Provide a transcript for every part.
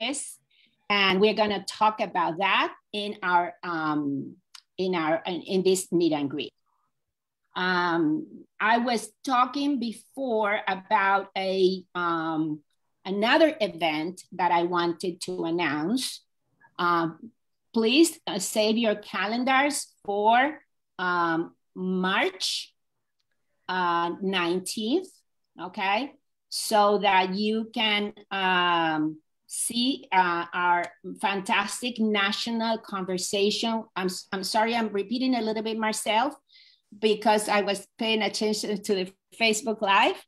is, and we're going to talk about that in our in this meet and greet. I was talking before about another event that I wanted to announce. Please save your calendars for March 19th, okay? So that you can see our fantastic national conversation. I'm sorry, I'm repeating a little bit myself because I was paying attention to the Facebook Live.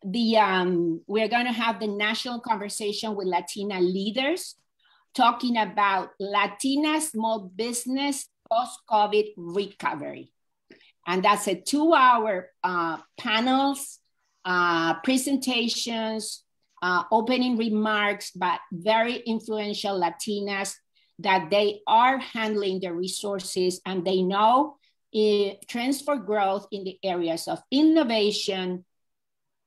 We're gonna have the national conversation with Latina leaders talking about Latina small business post-COVID recovery. And that's a 2-hour panels, presentations, opening remarks, but very influential Latinas that they are handling the resources and they know trends for growth in the areas of innovation,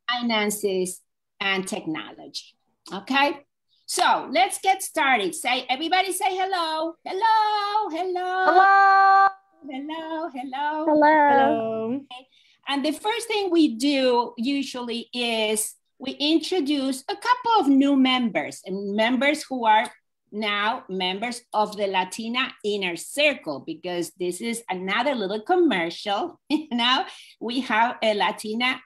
finances, and technology, okay? So let's get started. Everybody say hello, hello, hello. Hello. Hello, hello. Hello. Hello. Okay. And the first thing we do usually is we introduce a couple of new members and members who are now members of the Latina Inner Circle, because this is another little commercial. Now we have a Latina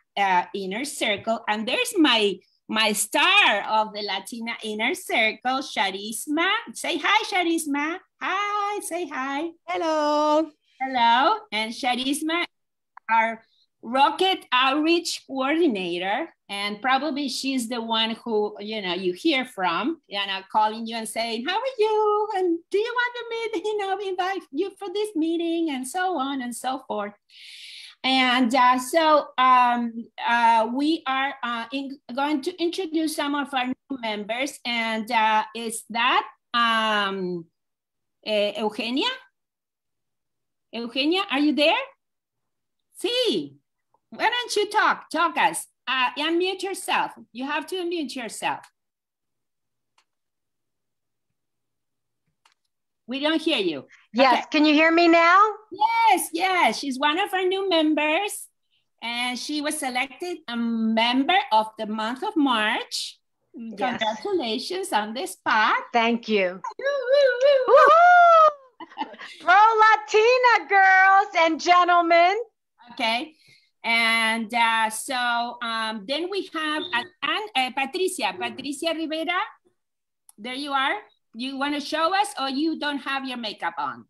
Inner Circle, and there's my star of the Latina Inner Circle, Charisma. Say hi, Charisma. Hi, say hi. Hello. Hello, and Charisma, our Rocket Outreach Coordinator, and probably she's the one who, you hear from, calling you and saying, how are you? And do you want to meet, invite you for this meeting, and so on and so forth. And we are going to introduce some of our new members, and is that Eugenia? Eugenia, are you there? See, why don't you talk us? Unmute yourself. You have to unmute yourself. We don't hear you. Yes, okay. Can you hear me now? Yes. She's one of our new members, and she was selected a member of the month of March. Yes. Congratulations on the spot. Thank you. Woo-hoo! Pro Latina girls and gentlemen. Okay. And then we have Patricia Rivera. There you are. You want to show us, or you don't have your makeup on?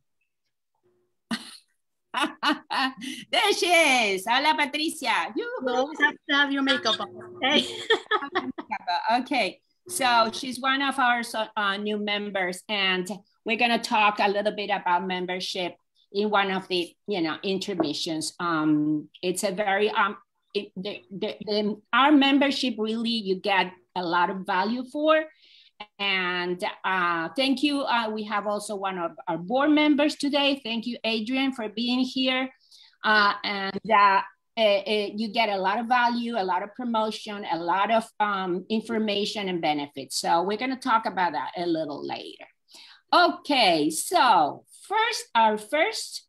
There she is. Hola, Patricia. You always have to have your makeup on. Okay. Okay. So she's one of our new members, and we're going to talk a little bit about membership in one of the, intermissions. It's a very, our membership really, you get a lot of value for. And thank you. We have also one of our board members today. Thank you, Adrian, for being here. You get a lot of value, a lot of promotion, a lot of information and benefits. So we're going to talk about that a little later. Okay, so our first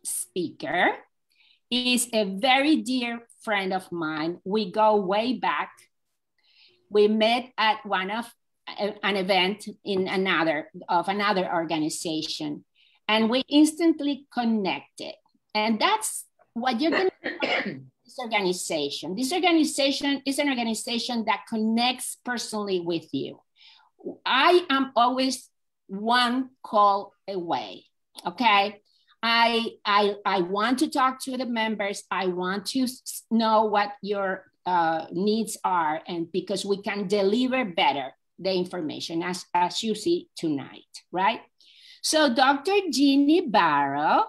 speaker is a very dear friend of mine. We go way back. We met at an event in another organization, and we instantly connected. And that's what you're going to do. This organization is an organization that connects personally with you. I am always one call away. Okay. I want to talk to the members. I want to know what your needs are, and because we can deliver better the information as you see tonight, right? So Dr. Jeannie Barrow,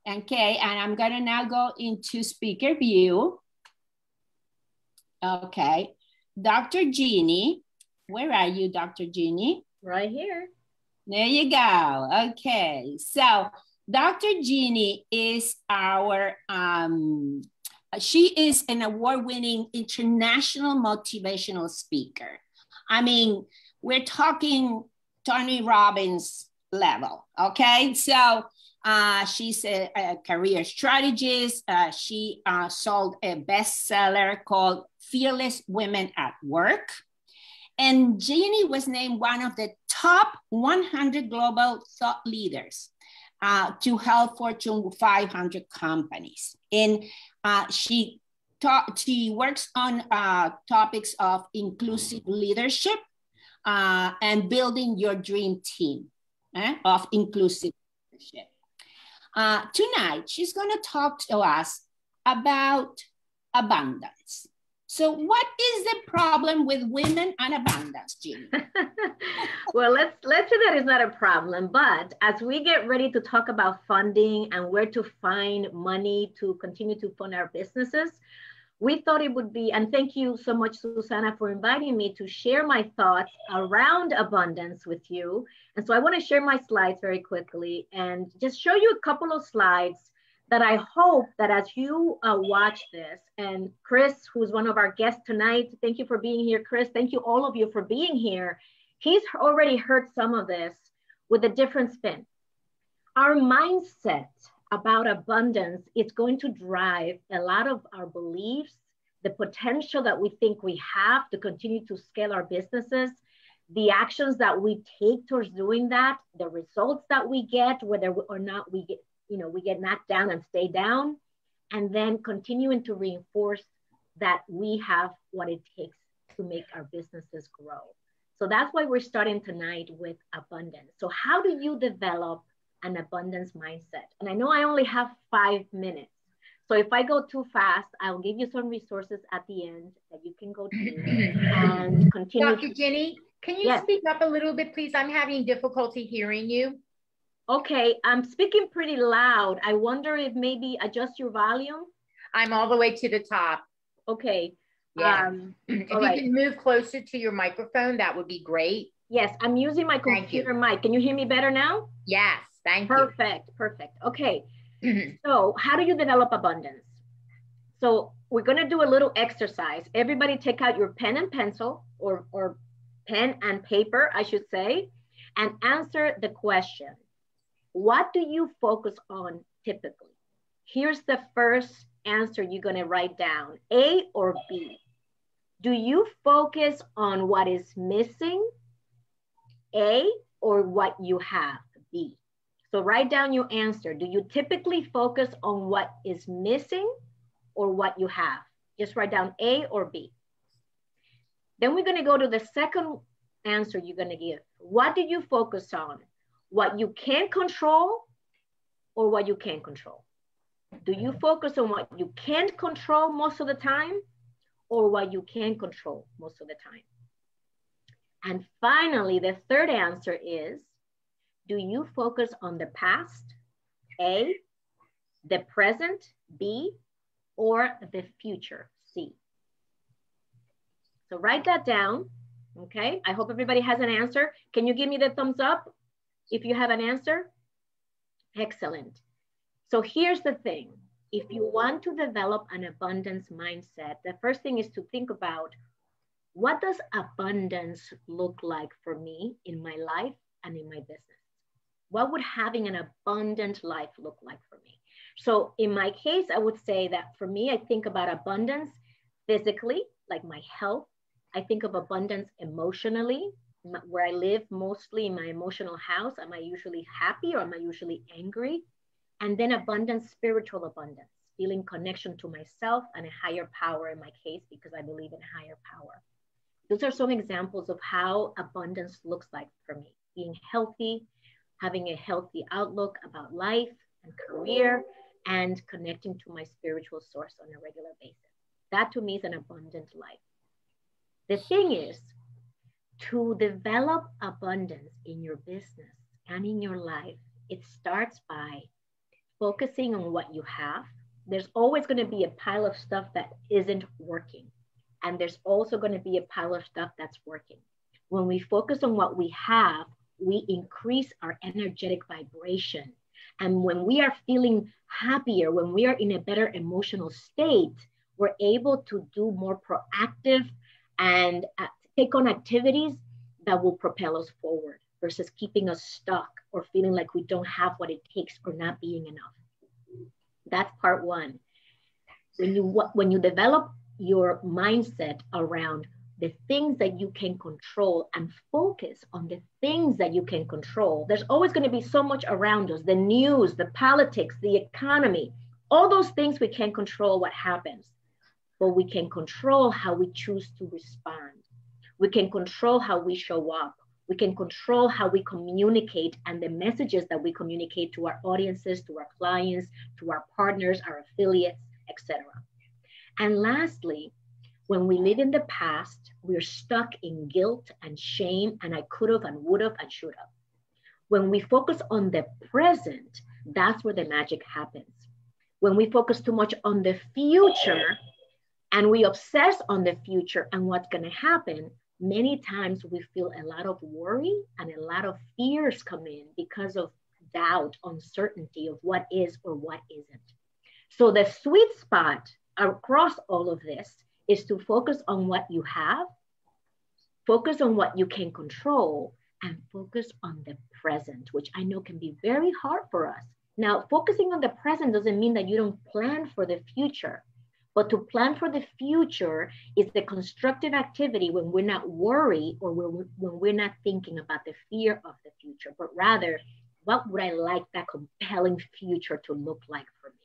okay, and I'm gonna now go into speaker view. Okay, Dr. Jeannie, where are you, Dr. Jeannie? Right here. There you go. Okay, so Dr. Jeannie is our, she is an award-winning international motivational speaker. I mean, we're talking Tony Robbins level, okay? So she's a career strategist. She sold a bestseller called Fearless Women at Work. And Jeannie was named one of the top 100 global thought leaders to help Fortune 500 companies. And she works on topics of inclusive leadership and building your dream team of inclusive leadership. Tonight, she's going to talk to us about abundance. So what is the problem with women and abundance, Jeannie? Well, let's say that is not a problem, but as we get ready to talk about funding and where to find money to continue to fund our businesses, we thought it would be, and thank you so much, Susana, for inviting me to share my thoughts around abundance with you. And so I want to share my slides very quickly and just show you a couple of slides that I hope that as you watch this, and Chris, who's one of our guests tonight, thank you for being here, Chris. Thank you all of you for being here. He's already heard some of this with a different spin. Our mindset about abundance is going to drive a lot of our beliefs, the potential that we think we have to continue to scale our businesses, the actions that we take towards doing that, the results that we get, whether or not we get, we get knocked down and stay down, and then continuing to reinforce that we have what it takes to make our businesses grow. So that's why we're starting tonight with abundance. So how do you develop an abundance mindset? And I know I only have 5 minutes. So if I go too fast, I'll give you some resources at the end that you can go to and continue. Dr. Jenny, can you speak up a little bit, please? I'm having difficulty hearing you. Okay, I'm speaking pretty loud. I wonder if maybe adjust your volume. I'm all the way to the top. Okay. Yeah. If you can move closer to your microphone, that would be great. Yes, I'm using my computer mic. Can you hear me better now? Yes, thank you. Perfect. Okay. So how do you develop abundance? So we're going to do a little exercise. Everybody take out your pen and pencil or pen and paper, I should say, and answer the question. What do you focus on typically? Here's the first answer you're going to write down, A or B. Do you focus on what is missing, A, or what you have, B? So write down your answer. Do you typically focus on what is missing or what you have? Just write down A or B. Then we're going to go to the second answer you're going to give. What do you focus on? What you can control or what you can't control? Do you focus on what you can't control most of the time or what you can control most of the time? And finally, the third answer is, do you focus on the past, A, the present, B, or the future, C? So write that down, okay? I hope everybody has an answer. Can you give me the thumbs up if you have an answer? Excellent. So here's the thing. If you want to develop an abundance mindset, the first thing is to think about, what does abundance look like for me in my life and in my business? What would having an abundant life look like for me? So in my case, I would say that for me, I think about abundance physically, like my health. I think of abundance emotionally, where I live mostly in my emotional house. Am I usually happy or am I usually angry? And then abundance, spiritual abundance, feeling connection to myself and a higher power in my case, because I believe in higher power. Those are some examples of how abundance looks like for me. Being healthy, having a healthy outlook about life and career, and connecting to my spiritual source on a regular basis. That to me is an abundant life. The thing is, to develop abundance in your business and in your life, it starts by focusing on what you have. There's always going to be a pile of stuff that isn't working. And there's also going to be a pile of stuff that's working. When we focus on what we have, we increase our energetic vibration. And when we are feeling happier, when we are in a better emotional state, we're able to do more proactive and take on activities that will propel us forward versus keeping us stuck or feeling like we don't have what it takes or not being enough. That's part one. When you develop your mindset around the things that you can control and focus on the things that you can control, there's always going to be so much around us, the news, the politics, the economy, all those things we can't control what happens, but we can control how we choose to respond. We can control how we show up. We can control how we communicate and the messages that we communicate to our audiences, to our clients, to our partners, our affiliates, etc. And lastly, when we live in the past, we're stuck in guilt and shame and I could have and would have and should have. When we focus on the present, that's where the magic happens. When we focus too much on the future and we obsess on the future and what's going to happen, many times we feel a lot of worry and a lot of fears come in because of doubt, uncertainty of what is or what isn't. So the sweet spot across all of this is to focus on what you have, focus on what you can control, and focus on the present, which I know can be very hard for us. Now, focusing on the present doesn't mean that you don't plan for the future, but to plan for the future is the constructive activity when we're not worried or when we're not thinking about the fear of the future, but rather, what would I like that compelling future to look like for me?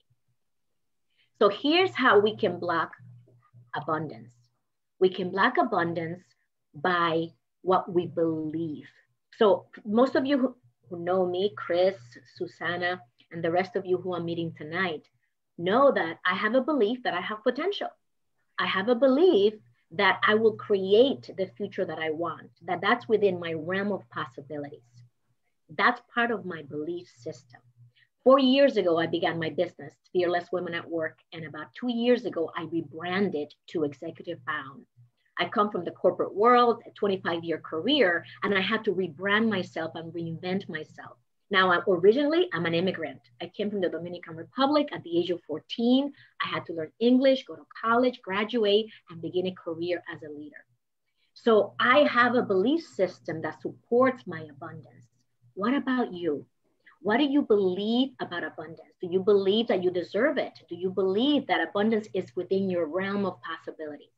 So here's how we can block abundance. We can block abundance by what we believe. So most of you who know me, Chris, Susanna, and the rest of you who I'm meeting tonight, know that I have a belief that I have potential. I have a belief that I will create the future that I want, that's within my realm of possibilities. That's part of my belief system. 4 years ago, I began my business, Fearless Women at Work. And about 2 years ago, I rebranded to Executive Bound. I come from the corporate world, a 25-year career, and I had to rebrand myself and reinvent myself. Now, originally, I'm an immigrant. I came from the Dominican Republic at the age of 14. I had to learn English, go to college, graduate, and begin a career as a leader. So I have a belief system that supports my abundance. What about you? What do you believe about abundance? Do you believe that you deserve it? Do you believe that abundance is within your realm of possibility?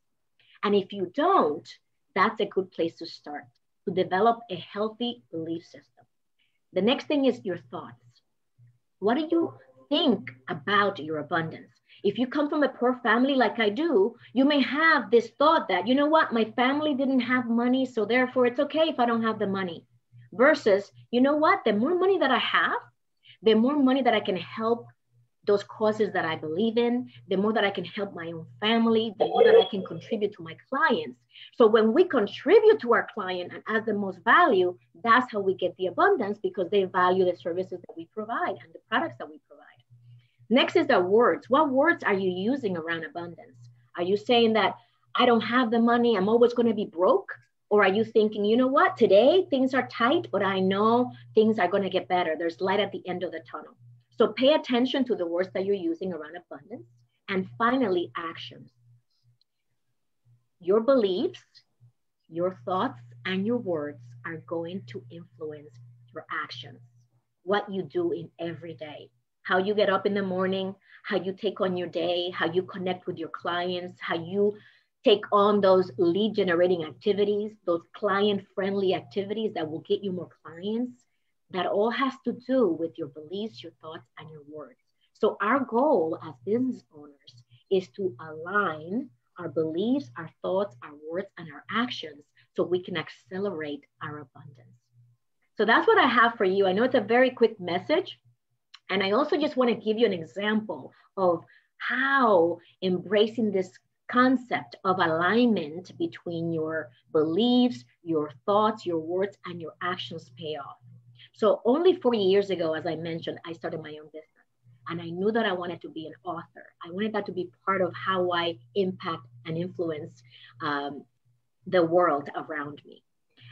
And if you don't, that's a good place to start, to develop a healthy belief system. The next thing is your thoughts. What do you think about your abundance? If you come from a poor family like I do, you may have this thought that, you know what, my family didn't have money, so therefore it's okay if I don't have the money. Versus, you know what, the more money that I have, the more money that I can help those causes that I believe in, the more that I can help my own family, the more that I can contribute to my clients. So when we contribute to our client and add the most value, that's how we get the abundance, because they value the services that we provide and the products that we provide. Next is the words. What words are you using around abundance? Are you saying that I don't have the money, I'm always going to be broke? Or are you thinking, you know what, today things are tight, but I know things are going to get better. There's light at the end of the tunnel. So pay attention to the words that you're using around abundance. And finally, actions. Your beliefs, your thoughts, and your words are going to influence your actions. What you do in every day, how you get up in the morning, how you take on your day, how you connect with your clients, how you take on those lead generating activities, those client-friendly activities that will get you more clients. That all has to do with your beliefs, your thoughts, and your words. So our goal as business owners is to align our beliefs, our thoughts, our words, and our actions so we can accelerate our abundance. So that's what I have for you. I know it's a very quick message. And I also just want to give you an example of how embracing this concept of alignment between your beliefs, your thoughts, your words, and your actions pay off. So only 4 years ago, as I mentioned, I started my own business. And I knew that I wanted to be an author. I wanted that to be part of how I impact and influence the world around me.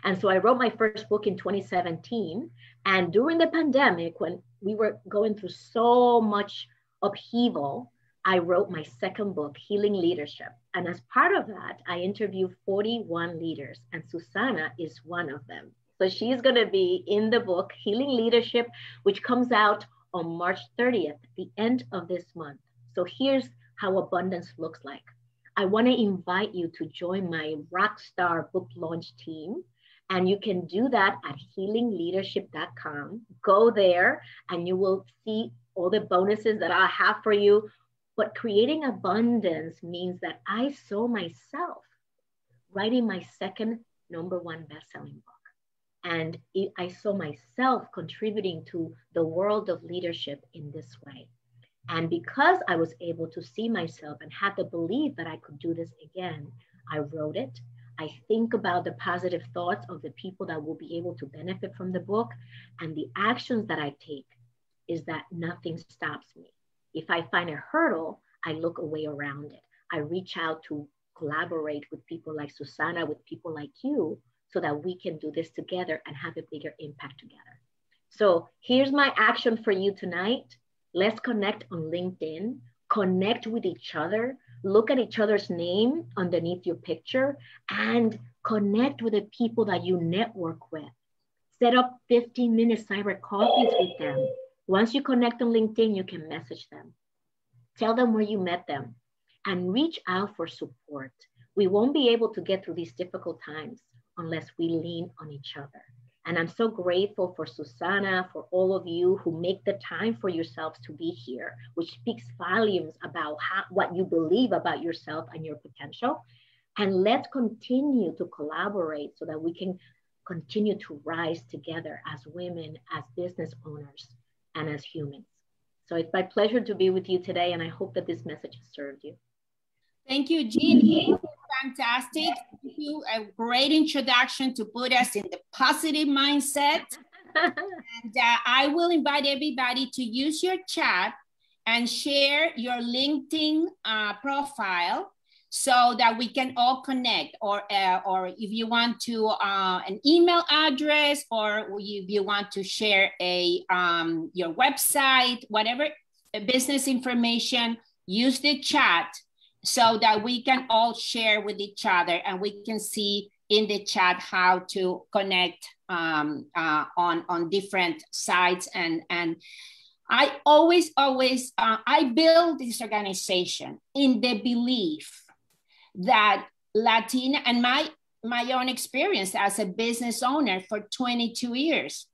And so I wrote my first book in 2017. And during the pandemic, when we were going through so much upheaval, I wrote my second book, Healing Leadership. And as part of that, I interviewed 41 leaders, and Susana is one of them. So she's going to be in the book, Healing Leadership, which comes out on March 30th, the end of this month. So here's how abundance looks like. I want to invite you to join my Rockstar book launch team. And you can do that at healingleadership.com. Go there and you will see all the bonuses that I have for you. But creating abundance means that I saw myself writing my second #1 best-selling book. And I saw myself contributing to the world of leadership in this way. And because I was able to see myself and had the belief that I could do this again, I wrote it. I think about the positive thoughts of the people that will be able to benefit from the book. And the actions that I take is that nothing stops me. If I find a hurdle, I look a way around it. I reach out to collaborate with people like Susana, with people like you, so that we can do this together and have a bigger impact together. So here's my action for you tonight. Let's connect on LinkedIn, connect with each other, look at each other's name underneath your picture, and connect with the people that you network with. Set up 15-minute cyber coffees with them. Once you connect on LinkedIn, you can message them. Tell them where you met them and reach out for support. We won't be able to get through these difficult times unless we lean on each other. And I'm so grateful for Susana, for all of you who make the time for yourselves to be here, which speaks volumes about what you believe about yourself and your potential. And let's continue to collaborate so that we can continue to rise together as women, as business owners, and as humans. So it's my pleasure to be with you today, and I hope that this message has served you. Thank you, Jeannie. Fantastic. Thank you. A great introduction to put us in the positive mindset. And I will invite everybody to use your chat and share your LinkedIn profile so that we can all connect, or if you want to an email address, or if you want to share your website, whatever business information, use the chat so that we can all share with each other and we can see in the chat how to connect on different sites. And I always, I build this organization in the belief that Latina, and my own experience as a business owner for 22 years,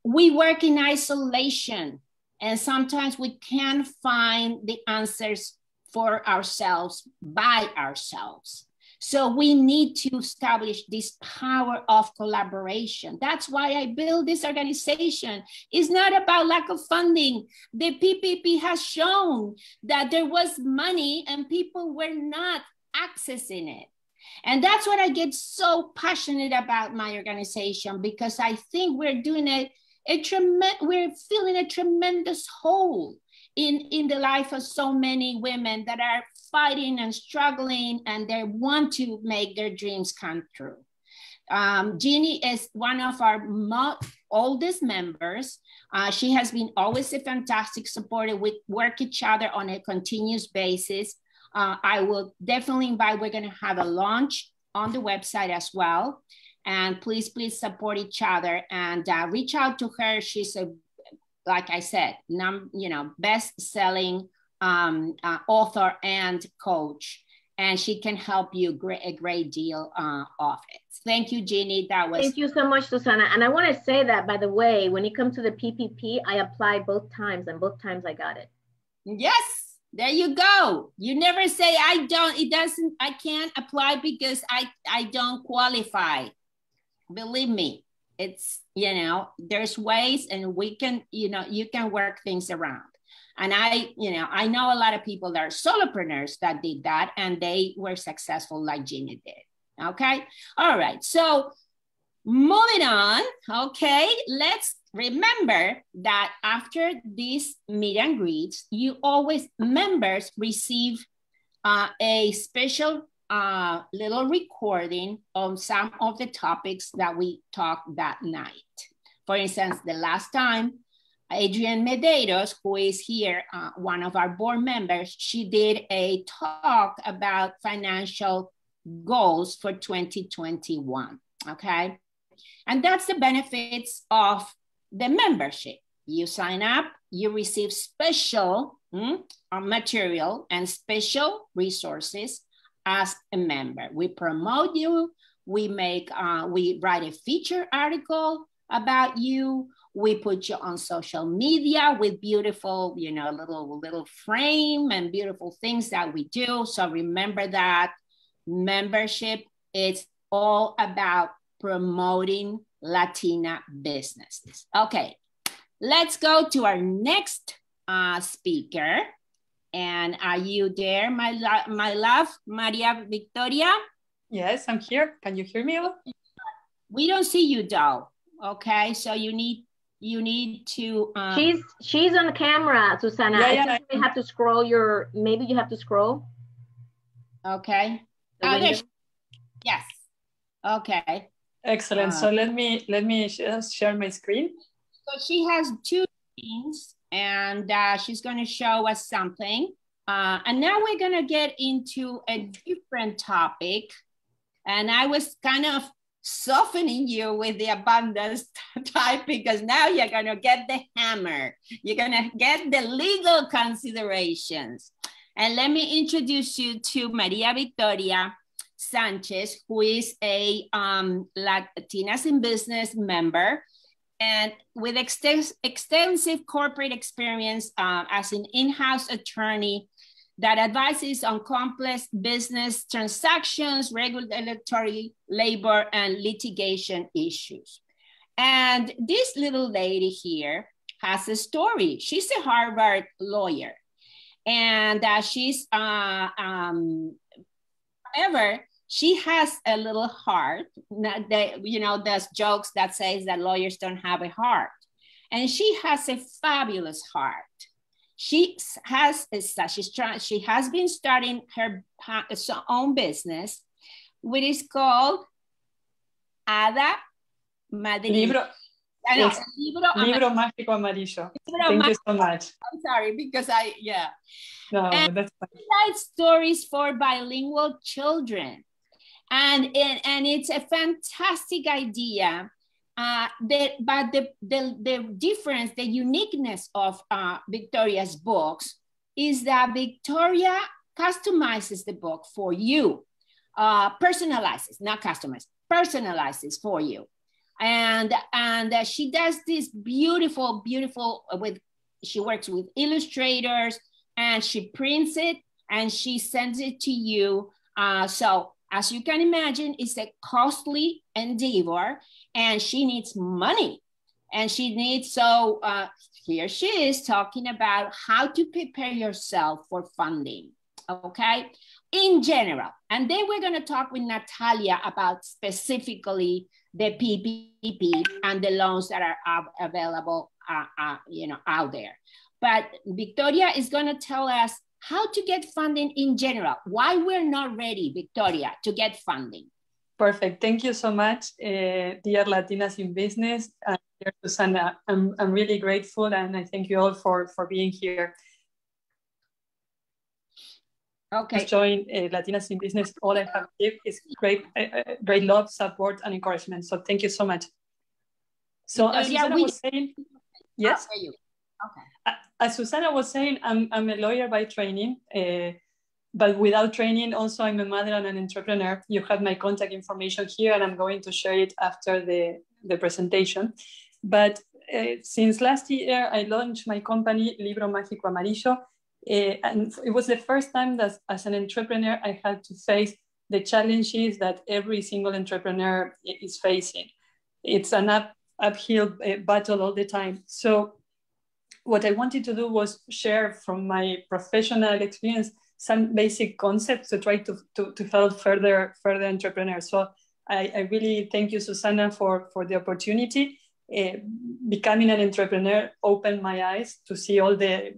we work in isolation and sometimes we can't find the answers for ourselves by ourselves. So we need to establish this power of collaboration. That's why I built this organization. It's not about lack of funding. The PPP has shown that there was money and people were not accessing it. And that's what I get so passionate about my organization, because I think we're doing we're filling a tremendous hole in the life of so many women that are fighting and struggling, and they want to make their dreams come true. Jeannie is one of our oldest members. She has been always a fantastic supporter. We work each other on a continuous basis. I will definitely invite, we're gonna have a launch on the website as well. And please support each other and reach out to her. She's like I said, best-selling author and coach, and she can help you a great deal of it. Thank you, Jeannie. Thank you so much, Susana. And I want to say that, by the way, when it comes to the PPP, I applied both times, and both times I got it. Yes, there you go. You never say I can't apply because I don't qualify. Believe me. It's, there's ways, and we can, you can work things around. And I know a lot of people that are solopreneurs that did that, and they were successful like Jeannie did. Okay. All right. So moving on. Okay. Let's remember that after these meet and greets, members receive a special little recording on some of the topics that we talked that night. For instance, the last time Adrienne Medeiros, who is here, one of our board members, she did a talk about financial goals for 2021, okay? And that's the benefits of the membership. You sign up, you receive special material and special resources as a member. We promote you, we write a feature article about you, we put you on social media with beautiful, you know, little frame and beautiful things that we do. So remember that membership is all about promoting Latina businesses. Okay, let's go to our next speaker. And are you there, my love, Maria Victoria? Yes, I'm here. Can you hear me? We don't see you though. Okay, so you need to. She's on camera, Susana. Yeah, I think you have to scroll maybe you have to scroll. Okay. Yes. Okay. Excellent. So let me just share my screen. So she has two screens, and she's going to show us something. And now we're going to get into a different topic. And I was kind of softening you with the abundance type, because now you're going to get the hammer. You're going to get the legal considerations. And let me introduce you to Maria Victoria Sanchez, who is a Latinas in Business member, and with extensive corporate experience as an in-house attorney that advises on complex business transactions, regulatory, labor, and litigation issues. And this little lady here has a story. She's a Harvard lawyer, and however, she has a little heart. You know, there's jokes that says that lawyers don't have a heart. And she has a fabulous heart. She has been starting her own business, which is called Hada Madrina. Libro Mágico Amarillo. Thank you so much. I'm sorry, because No, and that's fine. she writes stories for bilingual children. And it's a fantastic idea. But the difference, the uniqueness of Victoria's books is that Victoria customizes the book for you, personalizes, not customizes, personalizes for you. And she does this beautiful, she works with illustrators, and she prints it and she sends it to you. So as you can imagine, it's a costly endeavor, and she needs money. And she needs, so here she is talking about how to prepare yourself for funding, okay? In general. And then we're gonna talk with Natalia about specifically the PPP and the loans that are available out there. But Victoria is gonna tell us how to get funding in general, why we're not ready, Victoria, to get funding. Perfect. Thank you so much, dear Latinas in Business. Dear Susana, I'm really grateful, and I thank you all for being here. Okay. To join Latinas in Business, all I have to give is great love, support, and encouragement. So thank you so much. So as Susana was saying, yes? Okay. As Susana was saying, I'm a lawyer by training, but without training, also I'm a mother and an entrepreneur. You have my contact information here, and I'm going to share it after the presentation. But since last year, I launched my company, Libro Mágico Amarillo, and it was the first time that as an entrepreneur, I had to face the challenges that every single entrepreneur is facing. It's an uphill battle all the time. So what I wanted to do was share from my professional experience some basic concepts to try to help further entrepreneurs. So I really thank you, Susana, for the opportunity. Becoming an entrepreneur opened my eyes to see all the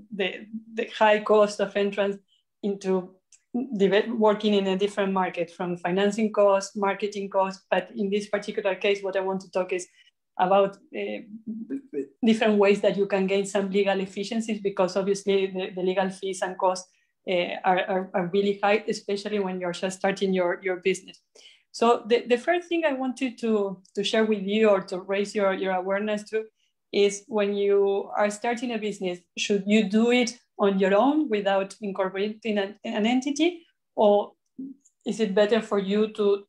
high cost of entrance into working in a different market, from financing costs, marketing costs. But in this particular case, what I want to talk is about different ways that you can gain some legal efficiencies, because obviously the legal fees and costs are really high, especially when you're just starting your business. So the first thing I wanted to share with you, or to raise your awareness to, is when you are starting a business, should you do it on your own without incorporating an entity, or is it better for you to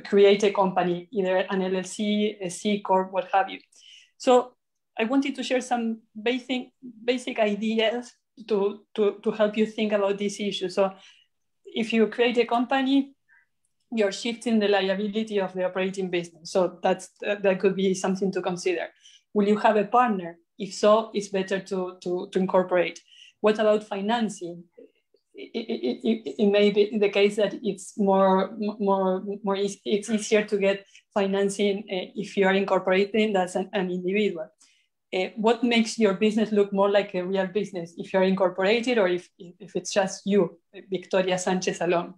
create a company, either an LLC, a C Corp, what have you? So I wanted to share some basic ideas to help you think about this issue. So if you create a company, you're shifting the liability of the operating business. So that could be something to consider. Will you have a partner? If so, it's better to incorporate. What about financing? It may be the case that it's it's easier to get financing if you are incorporating as an individual. What makes your business look more like a real business, if you're incorporated or if it's just you, Victoria Sanchez, alone?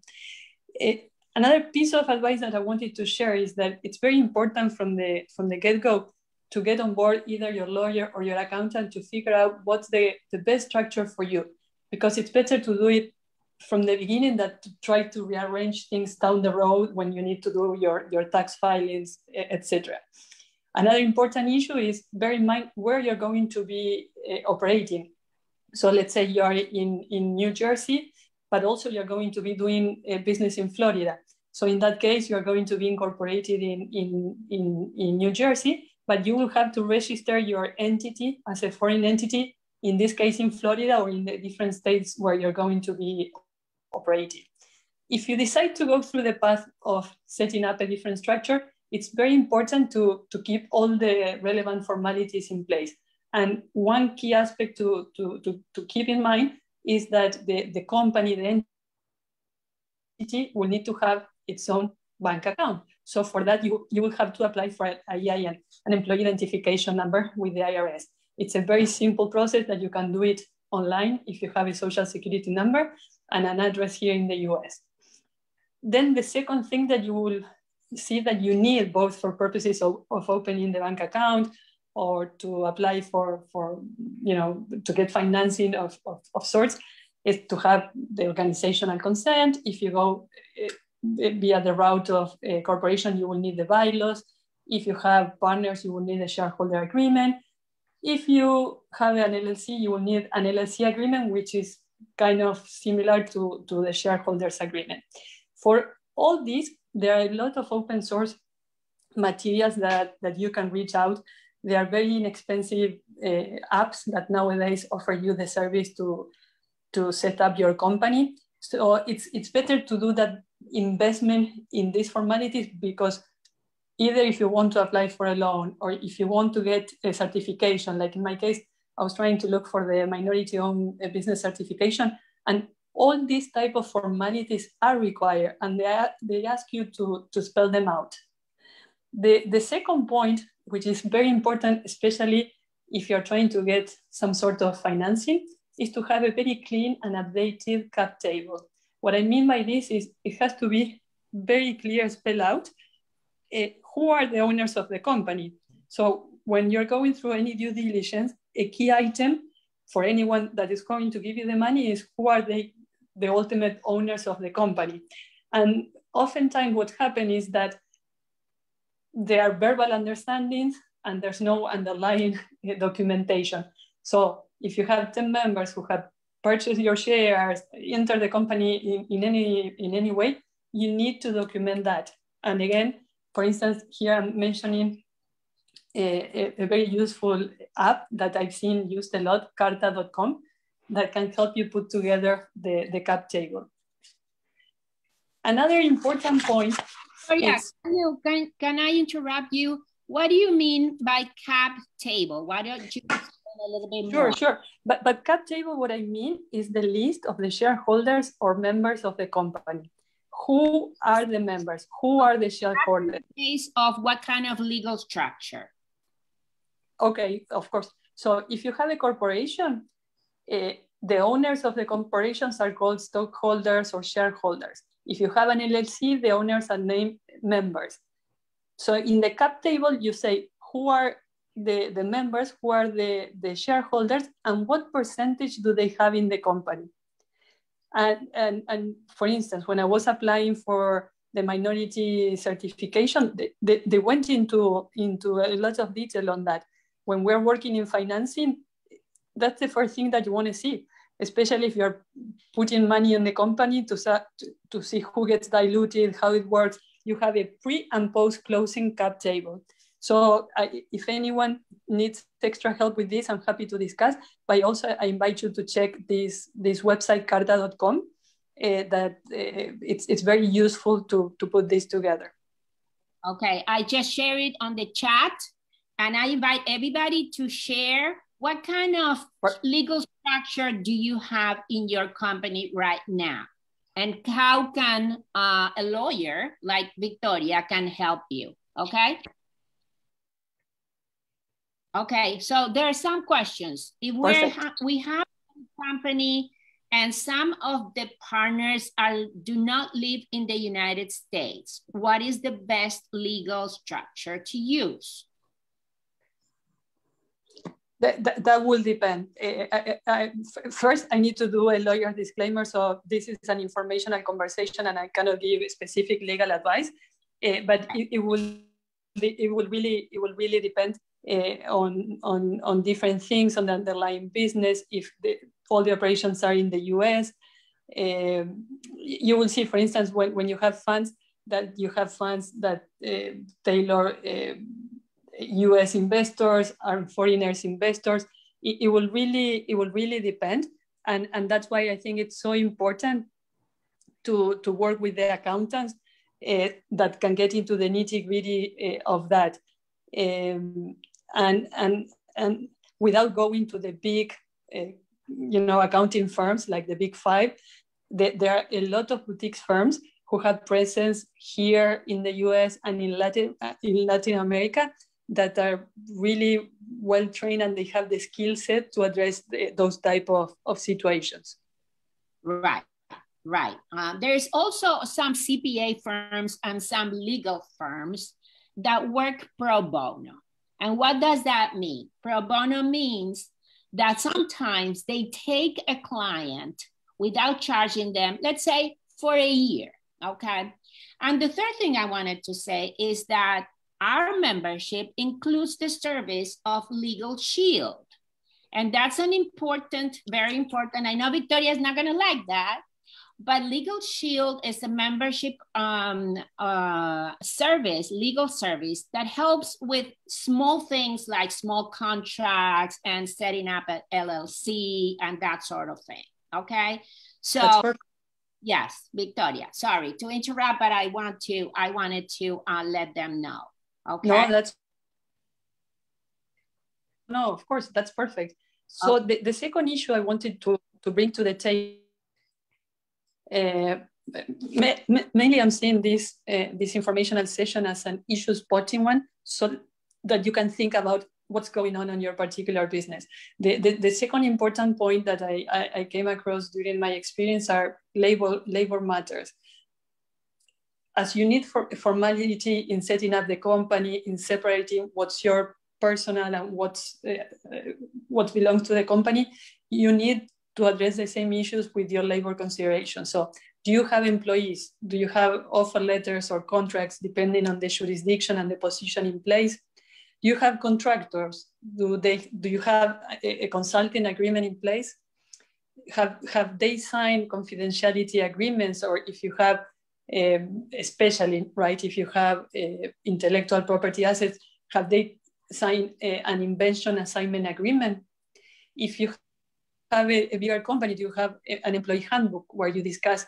Another piece of advice that I wanted to share is that it's very important from the get-go to get on board either your lawyer or your accountant to figure out what's the best structure for you, because it's better to do it from the beginning than to try to rearrange things down the road when you need to do your tax filings, etc. Another important issue is bear in mind where you're going to be operating. So let's say you're in New Jersey, but also you're going to be doing a business in Florida. So in that case, you're going to be incorporated in New Jersey, but you will have to register your entity as a foreign entity, in this case in Florida or in the different states where you're going to be operating. If you decide to go through the path of setting up a different structure, it's very important to keep all the relevant formalities in place. And one key aspect to keep in mind is that the company, the entity, will need to have its own bank account. So for that, you will have to apply for an EIN, an employee identification number with the IRS. It's a very simple process that you can do it online if you have a social security number and an address here in the US. Then the second thing that you will see that you need, both for purposes of opening the bank account or to apply for to get financing of sorts, is to have the organizational consent. If you go via the route of a corporation, you will need the bylaws. If you have partners, you will need a shareholder agreement. If you have an LLC, you will need an LLC agreement, which is kind of similar to the shareholders agreement. For all these, there are a lot of open source materials that you can reach out. They are very inexpensive apps that nowadays offer you the service to set up your company. So it's better to do that investment in these formalities, because either if you want to apply for a loan or if you want to get a certification, like in my case, I was trying to look for the minority-owned business certification, and all these type of formalities are required, and they ask you to spell them out. The second point, which is very important, especially if you're trying to get some sort of financing, is to have a very clean and updated cap table. What I mean by this is it has to be very clear, spell out who are the owners of the company. So when you're going through any due diligence, a key item for anyone that is going to give you the money is who are the ultimate owners of the company. And oftentimes what happens is that there are verbal understandings and there's no underlying documentation. So if you have 10 members who have purchased your shares, enter the company in any way, you need to document that. And again, for instance, here I'm mentioning a very useful app that I've seen used a lot, carta.com, that can help you put together the cap table. Another important point. Oh, yeah. Can I interrupt you? What do you mean by cap table? Why don't you explain a little bit more? Sure. But cap table, what I mean is the list of the shareholders or members of the company. Who are the members? Who are the shareholders? Case of what kind of legal structure? Okay, of course. So if you have a corporation, the owners of the corporations are called stockholders or shareholders. If you have an LLC, the owners are named members. So in the cap table, you say who are the members, who are the shareholders, and what percentage do they have in the company. And for instance, when I was applying for the minority certification, they went into a lot of detail on that. When we're working in financing, that's the first thing that you want to see, especially if you're putting money in the company to see who gets diluted, how it works. You have a pre and post closing cap table. So if anyone needs extra help with this, I'm happy to discuss. But also I invite you to check this website, carta.com, that it's very useful to put this together. Okay, I just share it on the chat, and I invite everybody to share what kind of legal structure do you have in your company right now? And how can a lawyer like Victoria can help you, okay? Okay, so there are some questions. If we have a company and some of the partners do not live in the United States, what is the best legal structure to use? That will depend. First, I need to do a lawyer disclaimer. So this is an informational conversation and I cannot give specific legal advice, but it will really depend on different things, on the underlying business. If all the operations are in the US, you will see, for instance, when you have funds that tailor US investors and foreigners investors. It will really depend, and that's why I think it's so important to work with the accountants that can get into the nitty-gritty of that. And without going to the big, accounting firms like the big five, there are a lot of boutique firms who have presence here in the US and in Latin America that are really well trained and they have the skill set to address those type of situations. Right. There's also some CPA firms and some legal firms that work pro bono. And what does that mean? Pro bono means that sometimes they take a client without charging them, let's say for a year, okay? And the third thing I wanted to say is that our membership includes the service of Legal Shield. And that's an important, very important, I know Victoria is not gonna like that, but Legal Shield is a membership service, legal service that helps with small things like small contracts and setting up an LLC and that sort of thing, okay? So, yes, Victoria, sorry to interrupt, but I wanted to let them know, okay? No, of course, that's perfect. So okay. The second issue I wanted to bring to the table, mainly I'm seeing this informational session as an issue spotting one, so that you can think about what's going on in your particular business. The second important point that I came across during my experience are labor matters. As you need formality in setting up the company, in separating what's your personal and what belongs to the company, you need to address the same issues with your labor consideration. So do you have employees? Do you have offer letters or contracts depending on the jurisdiction and the position in place? Do you have contractors? Do you have a consulting agreement in place? Have they signed confidentiality agreements? Or if you have, especially, right, if you have intellectual property assets, have they signed an invention assignment agreement? If you have a bigger company, do you have an employee handbook where you discuss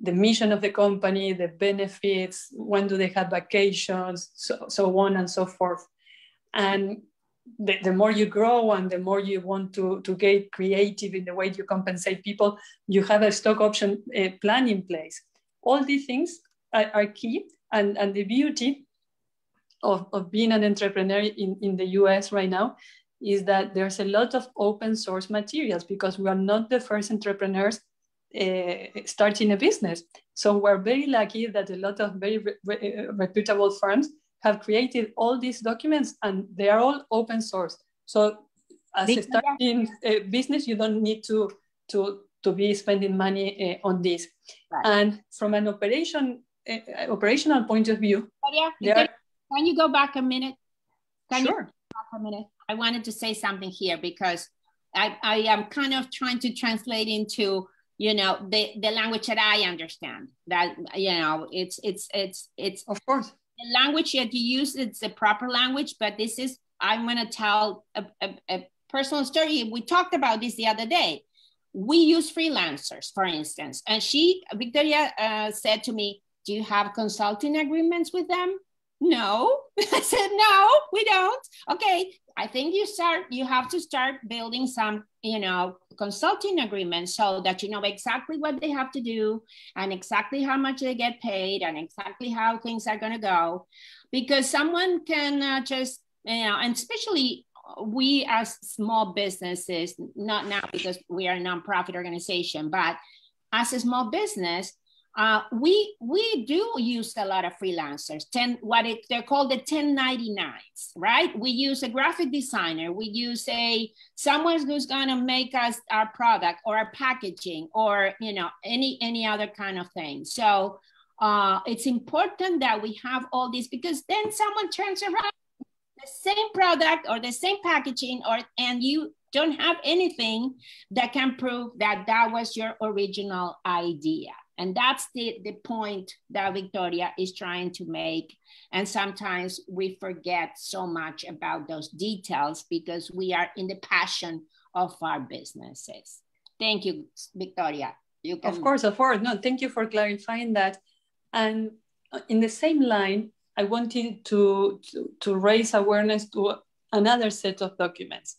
the mission of the company, the benefits, when do they have vacations, so on and so forth. And the more you grow and the more you want to get creative in the way you compensate people, you have a stock option plan in place. All these things are key. And the beauty of being an entrepreneur in the US right now is that there's a lot of open source materials, because we are not the first entrepreneurs starting a business. So we're very lucky that a lot of very reputable firms have created all these documents, and they are all open source. So as a starting business, you don't need to be spending money on this. Right. And from an operational point of view, can you go back a minute? Sure. A minute. I wanted to say something here because I am kind of trying to translate into, the language that I understand. That, it's of course the language that you use. It's the proper language, but this is, I'm going to tell a personal story. We talked about this the other day. We use freelancers, for instance, and Victoria said to me, "Do you have consulting agreements with them?" No. I said, no, we don't. Okay, I think you have to start building some, consulting agreements so that you know exactly what they have to do and exactly how much they get paid and exactly how things are going to go. Because someone can just, and especially we as small businesses, not now because we are a nonprofit organization, but as a small business, we do use a lot of freelancers, they're called the 1099s, right? We use a graphic designer, we use someone who's gonna make us our product or our packaging or any other kind of thing. So it's important that we have all this, because then someone turns around the same product or the same packaging and you don't have anything that can prove that was your original idea. And that's the point that Victoria is trying to make. And sometimes we forget so much about those details because we are in the passion of our businesses. Thank you, Victoria. You can... Of course. No, thank you for clarifying that. And in the same line, I wanted to raise awareness to another set of documents,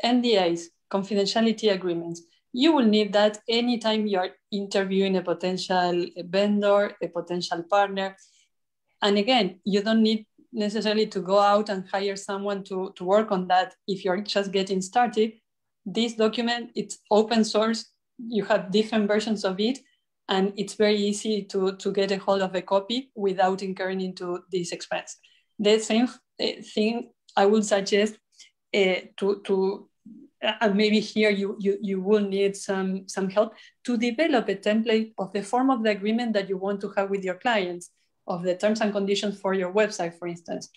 NDAs, confidentiality agreements. You will need that anytime you're interviewing a potential vendor, a potential partner. And again, you don't need necessarily to go out and hire someone to work on that if you're just getting started. This document, it's open source. You have different versions of it, and it's very easy to get a hold of a copy without incurring into this expense. The same thing I would suggest and maybe here you will need some help to develop a template of the form of the agreement that you want to have with your clients, of the terms and conditions for your website, for instance.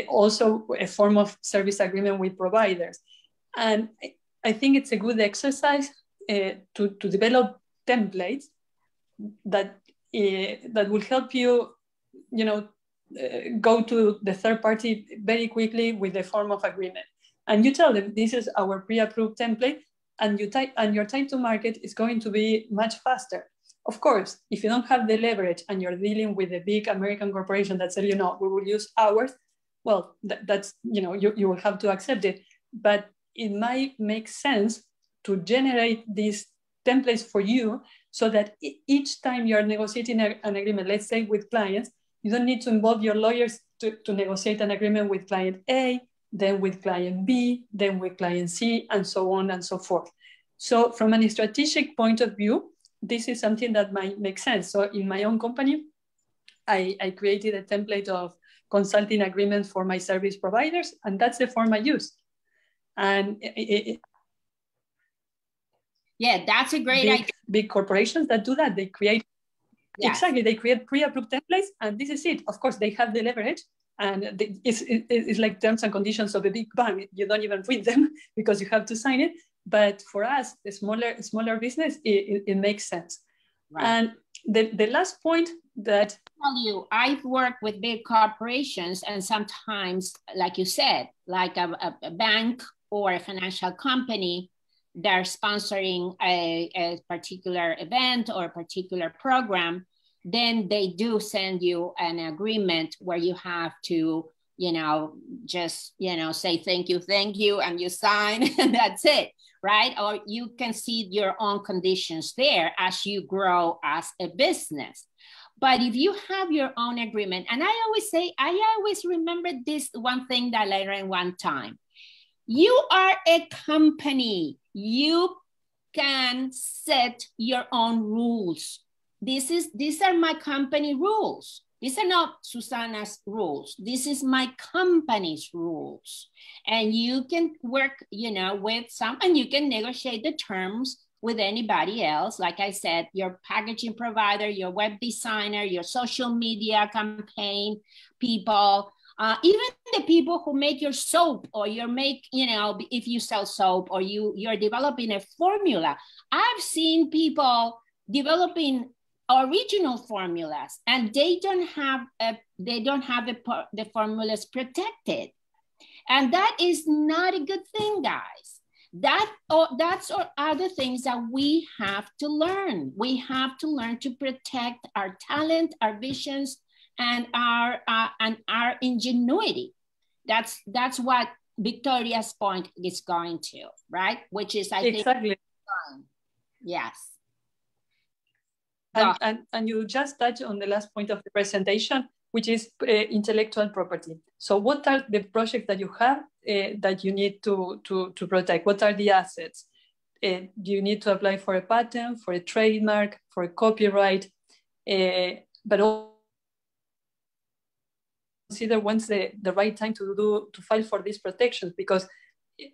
Also a form of service agreement with providers. And I think it's a good exercise to develop templates that will help you, go to the third party very quickly with the form of agreement. And you tell them, this is our pre-approved template, and your time to market is going to be much faster. Of course, if you don't have the leverage and you're dealing with a big American corporation that said, we will use ours, well, that's, you will have to accept it. But it might make sense to generate these templates for you so that each time you're negotiating an agreement, let's say with clients, you don't need to involve your lawyers to negotiate an agreement with client A, then with client B, then with client C, and so on and so forth. So from a strategic point of view, this is something that might make sense. So in my own company, I created a template of consulting agreements for my service providers, and that's the form I use. And yeah, that's a great idea. Big corporations that do that, they create, exactly, they create pre-approved templates, and this is it. Of course, they have the leverage, and it's like terms and conditions of a big bank. You don't even read them because you have to sign it. But for us, the smaller business, it makes sense. Right. And the last point that... I've worked with big corporations, and sometimes, like you said, like a bank or a financial company, they're sponsoring a particular event or a particular program, then they do send you an agreement where you have to, just, say thank you, and you sign, and that's it, right? Or you can see your own conditions there as you grow as a business. But if you have your own agreement, and I always remember this one thing that I learned one time. You are a company. You can set your own rules. These are my company rules. These are not Susana's rules. This is my company's rules. And you can work, with some, and you can negotiate the terms with anybody else. Like I said, your packaging provider, your web designer, your social media campaign people, even the people who make your soap, or if you sell soap, or you're developing a formula. I've seen people developing original formulas, and they don't have the formulas protected, and that is not a good thing, guys. That's other things that we have to learn. We have to learn to protect our talent, our visions, and our ingenuity. That's what Victoria's point is going to, right? Which is, I think, fun. Yes. And you just touched on the last point of the presentation, which is intellectual property. So what are the projects that you have that you need to protect? What are the assets? Do you need to apply for a patent, for a trademark, for a copyright? But also consider when's the right time to file for these protections, because